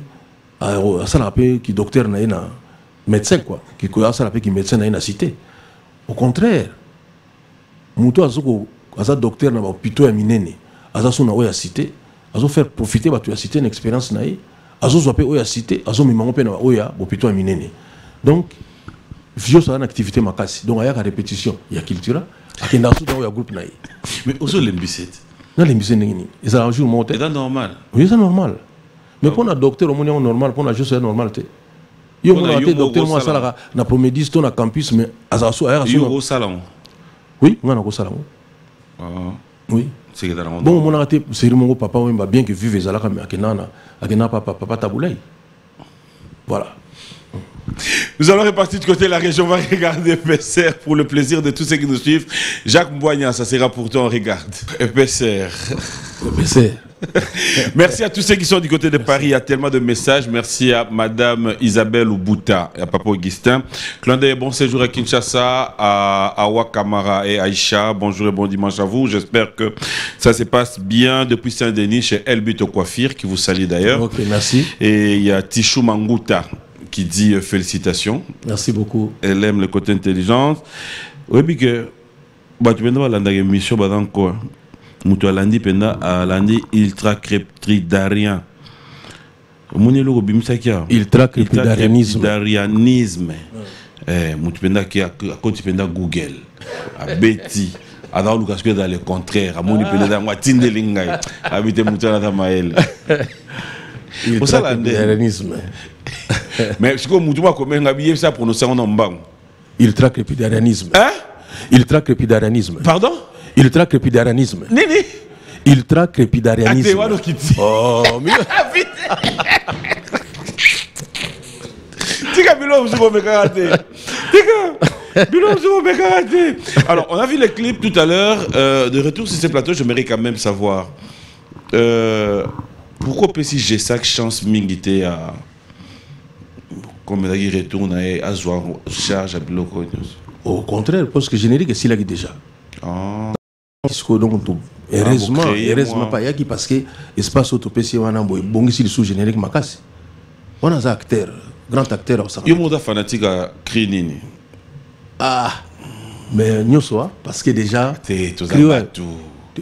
à la paix qui docteur n'a pas médecin quoi, qui a la paix qui médecin n'a pas cité. Au contraire, Moutou a ça docteur n'a pas plutôt à minene, a ça son a cité, a ça faire profiter bah tu as cité une expérience n'a pas, a ça soit paix a cité, a ça mi mango pe na oya plutôt à minene. Donc vieux ça une activité makasi, donc il y a répétition, il y a culture, à qui n'a pas oya groupe n'a. Mais aussi l'embissé. Non, les musiciens n'ont pas. Ils ont un jour monté. C'est normal. Oui, c'est normal. Mais pour un docteur, on est normal. Pour un juste, c'est normal. Il y a un docteur, moi, ça, na premier 10 tonnes à campus, mais à ça, il y a un salon. Oui, on a un salon. Oui. Bon, mon a été, c'est mon papa, bien que vive les alaka, mais à Kenana, papa Taboulay. Voilà. Nous allons repartir de côté de la région. On va regarder EPSR pour le plaisir de tous ceux qui nous suivent. Jacques Mboigna, ça sera pour toi. On regarde. EPSR. Merci à tous ceux qui sont du côté de Paris. Il y a tellement de messages. Merci à Madame Isabelle Oubuta et à Papa Augustin. Clandé, bon séjour à Kinshasa, à Awa Kamara et Aïcha. Bonjour et bon dimanche à vous. J'espère que ça se passe bien depuis Saint-Denis chez Elbit au Coiffure, qui vous salue d'ailleurs. Ok, merci. Et il y a Tichou Manguta qui dit félicitations. Merci beaucoup. Elle aime le côté intelligence. Oui, puis que tu peux avoir une émission dans quoi? Mutu alandi penda alandi ultra-créptridarian. Ultra-créptridarianisme. Mutu penda qui a côté penda Google. A Betty. Alors Lucas que dans le contraire. A moni penda dans Watinde Lingai. Habite mutu na Maël. Ultra-créptridarianisme. Mais si comme mutu ma comme ngabiye ça prononcer en mbang. Ultra-créptridarianisme. Hein? Ultra-crépidarianisme. Pardon? Ultra-crépidarianisme. Nini? Ultra-crépidarianisme. Oh, mais... Tika Bilo, vous avez karaté. Tika Bilo, vous avez karaté. Alors, on a vu les clips tout à l'heure. De retour sur ces plateaux, j'aimerais quand même savoir pourquoi si j'ai ça chance mingité à comme il retourne à jouer charge à Bilo. Au contraire, parce que générique est si là déjà. Ah. Heureusement pas yaki parce que espace autopécie on a bon ici le sous générique makasi. On a un acteur, grand acteur au Sahara. Yo moda fanatique à Krinini. Ah. Mais nous soit parce que déjà t'es tout.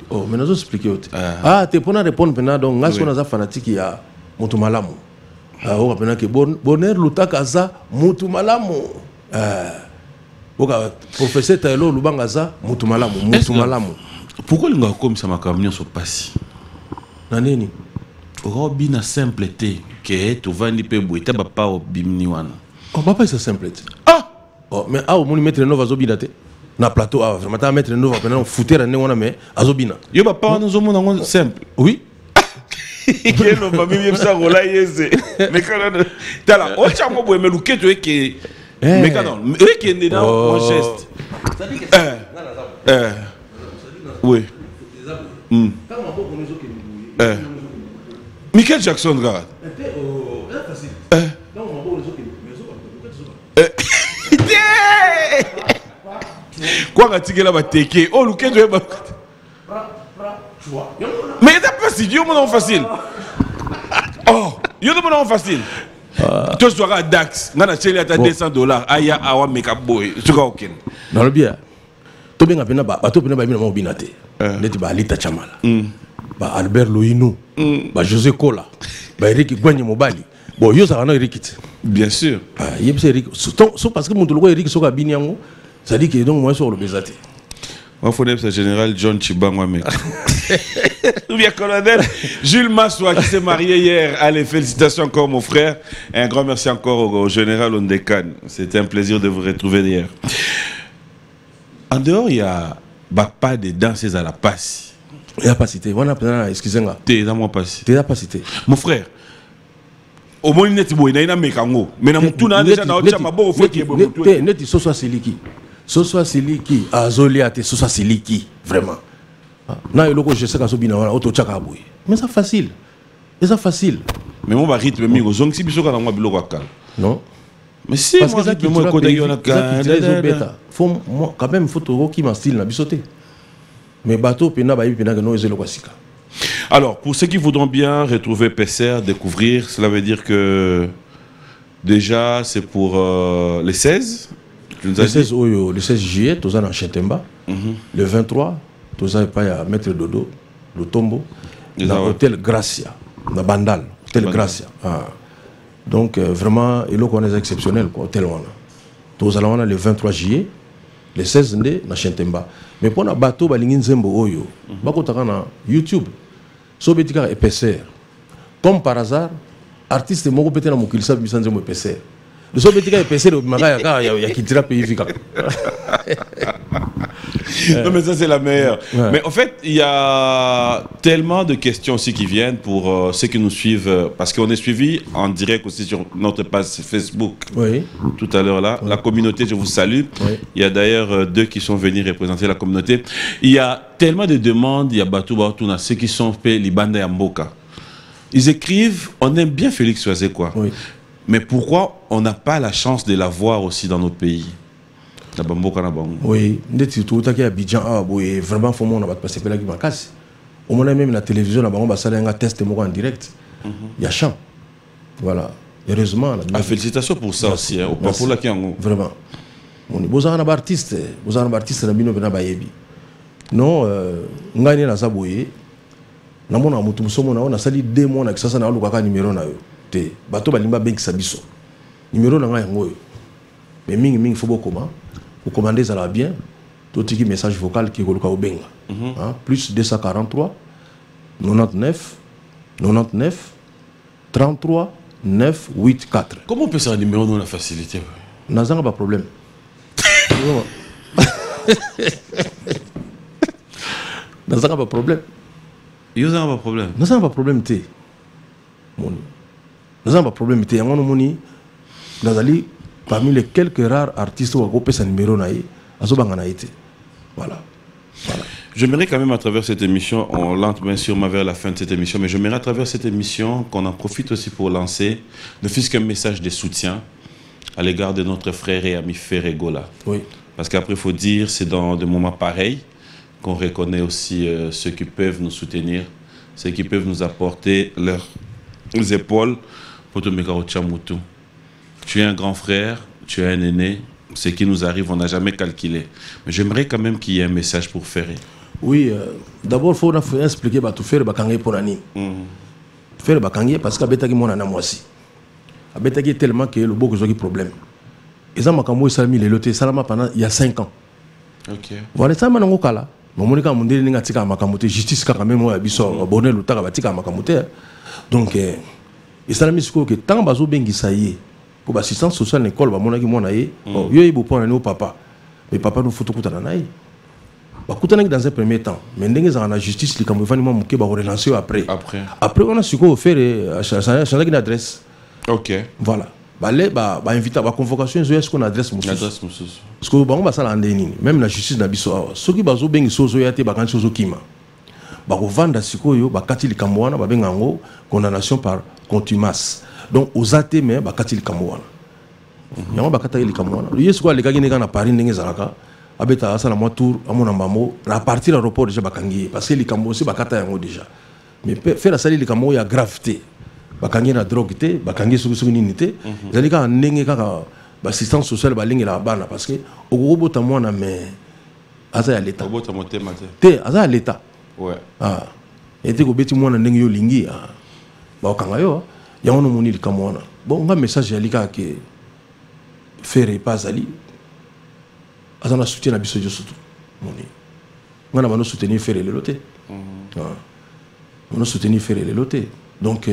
Oh, mais nous expliquer. Ah, t'es pour répondre maintenant donc ngas on a fanatique ya mutu malamu. Ah, on appelle que bonheur lutaka za mutu malamu. Professeur Taylor Lubangaza, mutu malamu. Pourquoi le gars comme ça m'a camion sur passe? Naneni. Robina simple té que tu vas ni pe boiter papa au bimni wana. Oh papa c'est simple. Ah. Oh mais ah au moni mettre nova zobina té. Na plateau ah vraiment ta mettre nova pendant fouter ane wana mais azobina. Yo papa wana zomona simple. Oui. Quel mami bien ça rola yeze. Mais quand t'as la ocha mo boye meluke to que mais quand non, qui est dans mon geste. Oui. Michael Jackson, regarde. Quoi va-t-il là-bas teke? Oh, le quai de mais il n'est pas si Dieu mon facile. Oh, il y a mon facile. Tu seras à Dax, on a acheté à $200. Aya awa make up boy, tu vas aucun. Dans le bien. Tu bien appelé ba, tu bien appelé mon binate. Neti ba Alita Chamala. Ba Albert Loinou. Ba José Kola. Ba Eric Gwanye Mobali. Bon, yo ça va non Eric. Bien sûr. Yeb c'est Eric. So parce que mon tolo Eric soka binyango, ça dit que donc moi sur le bezate. Moi, il faut général John Chibangwa, mec. Ou bien colonel Jules Massoua qui s'est marié hier. Allez, félicitations encore, mon frère. Et un grand merci encore au général Ondekan. C'était un plaisir de vous retrouver hier. En dehors, il y a pas de danses à la passe. Il n'y a pas cité. Excusez-moi. T'es dans moi passe. T'es pas cité. Mon frère. Au moins, il y a un mécango. Mais dans mon tour, déjà, dans le chambre, il faut qu'il y ait beaucoup de choses. Soso Siliki, Azoliate, Soso Siliki, vraiment. Non, il y a je sais que bien auto chakaboui. Mais c'est facile. C'est facile. Mais mon rythme mi go zong si biso kana moi biloko akal. Non. Mais si parce que ça qui moi ko d'ailleurs faut quand même photo qui m'a style na bisoté. Mais bateau pena ba pena que no ezelo kwasika. Alors, pour ceux qui voudront bien retrouver PCR, découvrir, cela veut dire que déjà c'est pour les 16. Le 16 juillet, tu as dans Chetemba. Le 23, tu as à Maître Dodo, le Tombo, dans l'hôtel Gracia, dans Bandal, hôtel Gracia. Donc vraiment, il est exceptionnel, hôtel Wana. Tu as le 23 juillet, le 16 juillet, dans Chetemba. Mais pour le bateau, tu as na YouTube, Sobetika et PCR. Comme par hasard, artiste est mort peut-être dans mon kilsa, mais sans PCR. Le seul petit gars est passé le Magaya, il y a qui tire pays vika. Non mais ça c'est la meilleure. Ouais. Mais en fait il y a tellement de questions aussi qui viennent pour ceux qui nous suivent parce qu'on est suivi en direct aussi sur notre page Facebook. Oui. Tout à l'heure là, la communauté, je vous salue. Oui. Il y a d'ailleurs 2 qui sont venus représenter la communauté. Il y a tellement de demandes, il y a Batou Batou, ceux qui sont faits Libanda et Mboka. Ils écrivent, on aime bien Félix Oisé quoi. Oui. Mais pourquoi on n'a pas la chance de la voir aussi dans notre pays? Oui, tout à Abidjan, vraiment, il faut passer par la casse. Au moins, même la télévision, on a un test en direct. Il y a chant. Voilà. Heureusement. Félicitations pour ça aussi, hein, pour la Kiango. Vraiment. Vous avez un artiste, non, ngani na saboye. Namona mutu musomo na sali 2 mois na kisasa na alukaka numéro na yo. Te bato balimba benki sabiso. Numéro na nga yango yo. Mais mingi faut beaucoup pour commander ça va bien. Tout petit message vocal qui koluka obenga. Plus 243 99 99 33 984. Comment on peut faire un numéro dans la facilité? Nazanga pas problème. Nazanga pas problème. Nazanga pas problème. Nazanga pas problème té. Moni. Nazanga pas problème té. Yango moni. Nazali parmi les quelques rares artistes qui ont copié ce numéro naïe, azobanga été. Voilà. Voilà. J'aimerais quand même à travers cette émission, on lente bien sûrement vers la fin de cette émission, mais j'aimerais à travers cette émission qu'on en profite aussi pour lancer, ne fût-ce qu'un message de soutien à l'égard de notre frère et ami Ferré Gola. Oui. Parce qu'après, il faut dire, c'est dans des moments pareils qu'on reconnaît aussi ceux qui peuvent nous soutenir, ceux qui peuvent nous apporter leurs épaules pour te mettre au Tchamoutou. Tu es un grand frère, tu es un aîné, ce qui nous arrive, on n'a jamais calculé. Mais j'aimerais quand même qu'il y ait un message pour Ferré. Oui, d'abord, il faut expliquer que Ferré Bakangé pour l'année. Ferré Bakangé parce qu'il y a mon anamoisi. Il y a tellement que le beau que j'ai problème. Et ça, je mis les lotés pendant il y a 5 ans. Ok. Voilà, ça m'a dit là. Monika Mundé n'a tika makamote justice quand même moi biso bonnet le taga batika makamote. Donc et ça mis que tant bazo bengi saye pour assistance sociale l'école ba monaki mona ye yo ibo pona no papa. Mais papa nous foto kutana naï. Ba kutana dans un premier temps. Mais ndenge za na justice li kamwe vani muke ba relancer après. Après on a suko faire changer une adresse. OK. Voilà. Bah inviter à la convocation est-ce qu'on adresse monsieur parce que bango basala ndeni même la justice na biso soki bazo bengi sozo yate ba kanti sozo kima ba ko vanda sikoyo ba kati likambo wana ba benga ngo condamnation par contumace donc aux athées mais ba kati likambo wana yango ba kata likambo wana yesu ko lekaki neka na Paris ndenge zalaka abeta asala mo tour amona mbamo la partie l'aéroport déjà ba kangi parce que likambo aussi ba kata yango déjà mais faire la sali likambo ya gravité bakangi na drogue te bakangi suku nini te zalika ndenge kaka assistance sociale balingi la bana parce que okobota mwana mais aza ya l'état okobota motema te aza ya l'état ouais ete ko beti mwana ndenge yo lingi ba okanga yo yango no moni likambo wana bon nga message ya lika ke Ferré pas ali aza na soutien na biso jo surtout moni ngana bano soutenir Ferré le loté on soutenir Ferré le loté donc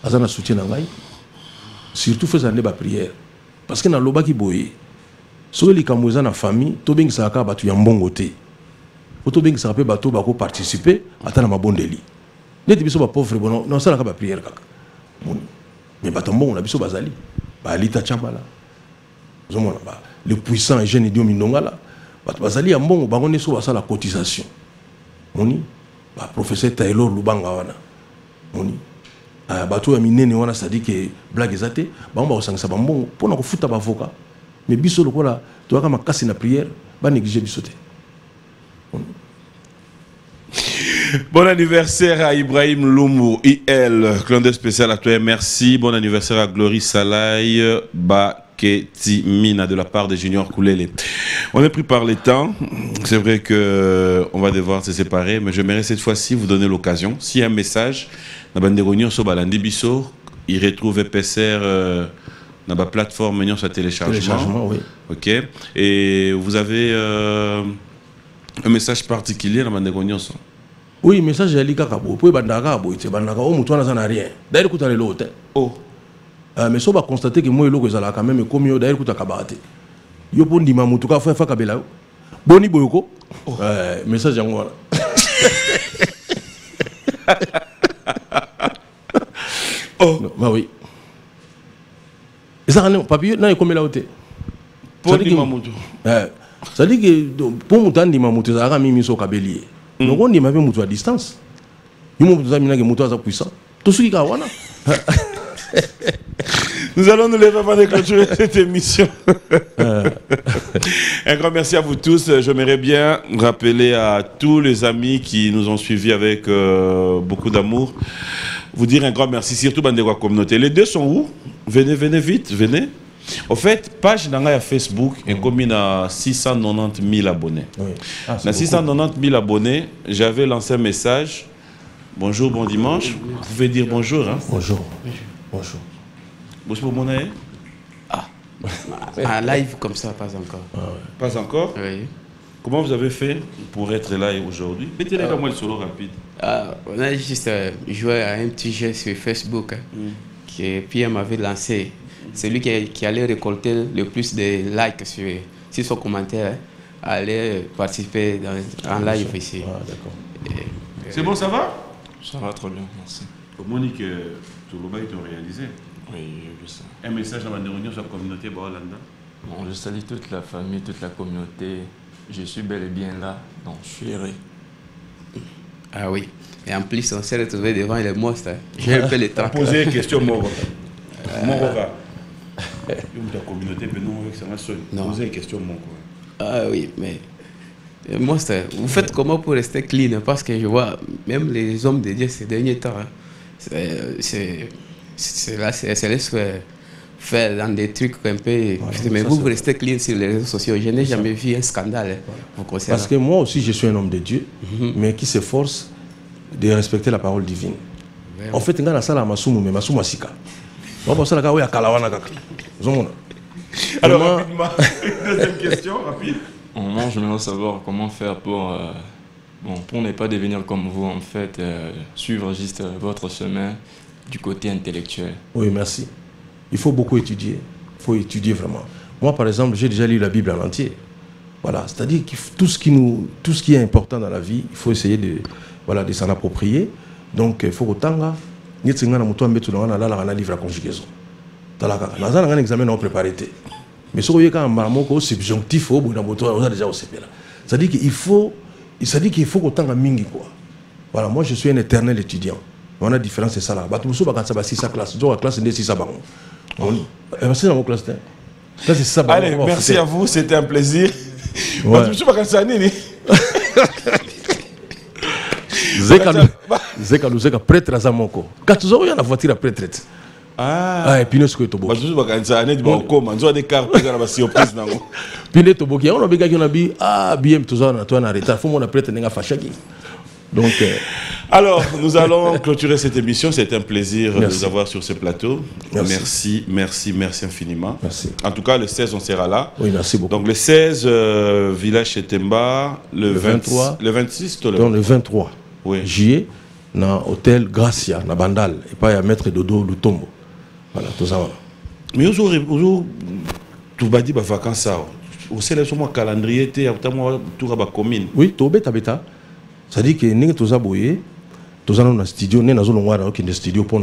azana soutien ngai surtout faisant des prières parce que na lobaki boye so li kamuza na famille to bengi saka batu ya mbongo te to bengi saka pe batu bako participer atana mabondeli neti biso ba pauvre bon non sala ka ba prière kaka mais batu mbongo na biso bazali ba alita chambala zomona ba le puissant jeune idiom mindongala batu bazali ya mbongo bango ne so basala cotisation moni ba professeur Taylor Lubanga wana moni bato ya minene wana c'est-à-dire que blague ezate bango ba osangisa bambongo pona kofuta ba avocat mais biso lokola to aka makasi na prière ba négliger biso te. Bon anniversaire à Ibrahim Lumbu IL clan spécial à toi merci bon anniversaire à Glory Salai Baketimina de la part de Junior Koulele. On est pris par les temps, c'est vrai que on va devoir se séparer mais j'aimerais cette fois-ci vous donner l'occasion s'il y a un message na bande réunion sur balandi biso il retrouve PCR na ba plateforme union sur téléchargement oui. OK et vous avez un message particulier na bande réunion ça oui message ya lika kabo po bandaka bo ite bandaka o mutu na sana rien d'ailleurs kuta le lote mais so ba constater que moi eloko ezala quand même comme yo d'ailleurs kuta kabate yo po ndima mutu ka fa kabela boni boyoko message yango wala non, bah oui. Et ça, papier, non, il est comme là où tu es. Pour dire Mamoutou. Ça dit que pour Moutan, dit Mamoutou, ça a mis mis au cabellier. Donc on dit Mamoutou à distance. Il m'a dit que Mamoutou est puissant. Tout ce qui est là. Nous allons nous lever avant de clôturer cette émission. Un grand merci à vous tous. J'aimerais bien rappeler à tous les amis qui nous ont suivis avec beaucoup d'amour, vous dire un grand merci, surtout Bandegwa Communauté. Les deux sont où? Venez vite, venez. En fait, page dans Facebook est commune à 690 000 abonnés. Oui. Ah, dans 690 000 abonnés, j'avais lancé un message. Bonjour, bon dimanche. Vous pouvez dire bonjour. Hein? Bonjour. Bonjour. Bonjour, mon ami. Un live comme ça, pas encore. Ah, ouais. Pas encore? Oui. Comment vous avez fait pour être là aujourd'hui? Mettez-les comme moi le solo rapide. On a juste joué à un petit jeu sur Facebook que Pierre m'avait lancé. C'est lui qui allait récolter le plus de likes sur son commentaire, allait participer en live ici. Ah, d'accord. C'est bon, ça va? Ça va trop bien, merci. Monique, tout le bail est réalisé. Oui, j'ai vu ça. Un message dans la réunion sur la communauté Baolanda. Bon, je salue toute la famille, toute la communauté. Je suis bel et bien là, donc je suis heureux. Ah oui. Et en plus, on s'est retrouvé devant les monstres. J'ai un peu le temps. Poser une question, Morova. Morova. La communauté, non, poser une question, Morova. Ah oui, mais monstre, vous faites comment pour rester clean? Parce que je vois, même les hommes de Dieu ces derniers temps, c'est laisse faire dans des trucs un peu. Mais vous restez clean sur les réseaux sociaux. Je n'ai jamais vu un scandale vous concernant. Parce que moi aussi, je suis un homme de Dieu, mais qui s'efforce de respecter la parole divine. En fait, il y a ça, mais Masumu Asika. Alors, rapidement, deuxième question, rapide. Moi, je voudrais savoir comment faire pour ne pas devenir comme vous, en fait, suivre juste votre chemin du côté intellectuel. Oui, merci. Il faut beaucoup étudier. Il faut étudier vraiment. Moi, par exemple, j'ai déjà lu la Bible en entier. Voilà, c'est-à-dire que tout ce qui est important dans la vie, il faut essayer de s'en approprier. Donc, il faut que nous un livre à conjugaison. Nous avons un examen non préparé. Mais si vous avez un subjonctif, vous avez déjà c'est-à-dire qu'il faut que vous mingi quoi. Voilà, moi je suis un éternel étudiant. On a différence c'est ça là. Bah tout le monde va sa classe. Donc la classe c'est ça bon. C'est dans mon classe. Allez, merci à vous, c'était un plaisir. Ouais. Zeka prêtre à Zamoko. Quand tu as la voiture à prêtre. Ah, et puis nous ce que tu as. Je vais vous comment je des cartes dans la surprise nango. Puis tu as on a bien qui on a dit ah bien tout ça on a retard faut mon prêtre n'enga fachaki. Donc alors nous allons clôturer cette émission, c'est un plaisir de vous avoir sur ce plateau. Merci infiniment. Merci. En tout cas le 16 on sera là. Oui, merci beaucoup. Donc le 16 village Chetemba, le 23, le 26 donc le 23. Oui. Juillet dans hôtel Gracia na Bandal et pas à maître Dodo Lutombo. Voilà, tout ça. Mais aujourd'hui, tu vas dire que vacances ça. Au célèbre mon calendrier, tu as tout à commune. Oui, tu as bêta. Ça dit que nous avons un studio, nous avons un studio pour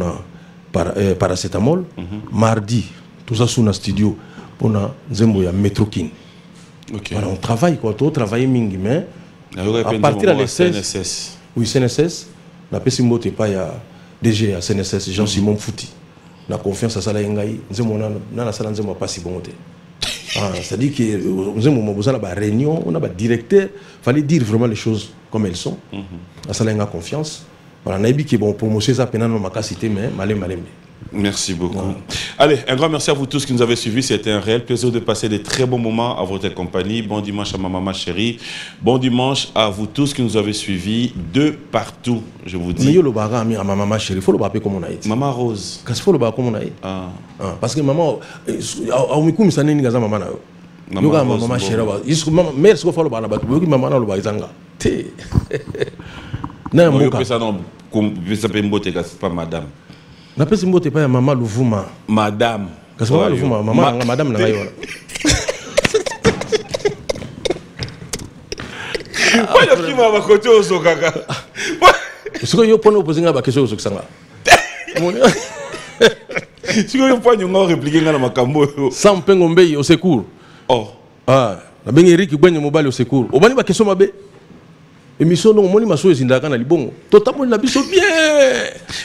paracétamol. Mardi, tout ça sur un studio pour un métrokin. Voilà, on travaille quoi, on travaille mingi mais à partir de CNSS. Oui, CNSS. La PSIMO n'est pas DG à CNSS, Jean-Simon Fouti. La confiance à ça, pas si bon. C'est-à-dire que nous avons une réunion, on a un directeur, il fallait dire vraiment les choses comme elles sont. À ça, on a confiance. Voilà, on a dit que bon, promotion ça pendant ma cité, mais malé. Merci beaucoup. Ouais. Allez, un grand merci à vous tous qui nous avez suivis. C'était un réel plaisir de passer des très bons moments à votre compagnie. Bon dimanche à ma maman chérie. Bon dimanche à vous tous qui nous avez suivis de partout, je vous dis. Mais le baga à ma maman chérie, il faut le baper comme on a été. Maman Rose. Qu'est-ce qu'il faut le baper comme on a été? Parce que maman, au mikou misane ni gaza maman na yo. Maman chérie, il mère ce qu'il faut le baper, il maman na le baper zanga. Té. Non, moi ça non, ça peut me pas madame. Na pesi mbote pa ya maman Louvuma. Madame. Kasi maman Louvuma, maman madame na ngayo. Wala kima ba côté oso kaka. Siko yo pona opozinga ba question oso kusanga. Siko yo pona ngo répliquer ngana makambo. Sans pengo mbei au secours. Oh. Ah, na bengi Eric Gwenye mobile au secours. Obani ba question mabe. Émission non moni maso ezindaka na libongo totamoni na biso bien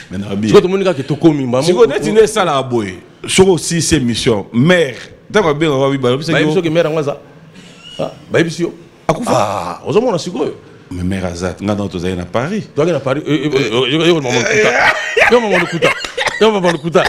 mais na bien siko tomoni ka ke tokomi mbamo siko neti ne sala boy soko aussi ces missions mère d'accord bien on va biso biso ke mère ngwaza ba biso akufa ozomona siko mais mère azat ngana tozali na Paris toza na Paris yo maman kuta yo maman kuta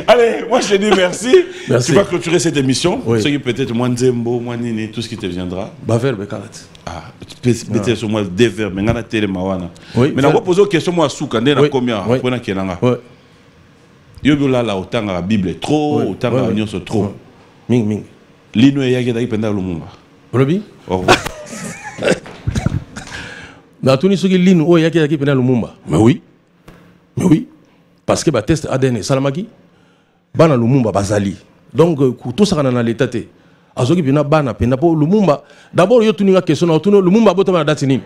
Allez, moi je te dis merci. Merci. Tu vas clôturer cette émission. Oui. Ce qui peut-être moins Nzembo, moins Nini, tout ce qui te viendra. Baver Bekarat. Ah, peut-être sur moi des verbes, mais on a télé mawana. Oui. Mais on va poser une question moi souka, ndé na combien Oui. Pona kelanga. Oui. Yo là la autant la Bible trop, autant la union sur trop. Ming. Lino et yaki daki penda lumumba. Robi? Au revoir. Mais à tout ce qui ligne, oh, yaki pena Lumumba. Mais oui. Parce que le test ADN Salamaki, bana Lumumba bazali. Donc tout ça dans l'état té. Azoki pena bana pena po Lumumba. D'abord yo tuninga question na tuno Lumumba botama date nini.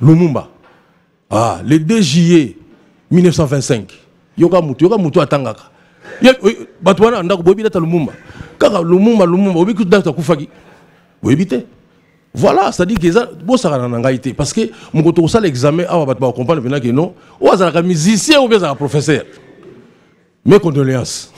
Lumumba. Ah, le 2 juillet 1925. Yoka mutu atangaka. Batwana ndako bobi data Lumumba. Kaka Lumumba obi ku data kufaki. Boibite. Voilà, c'est-à-dire que ça, bon, ça n'a pas été. Parce que mon côté, ça l'examen, on va comprendre que non, ou un musicien ou bien un professeur. Mes condoléances.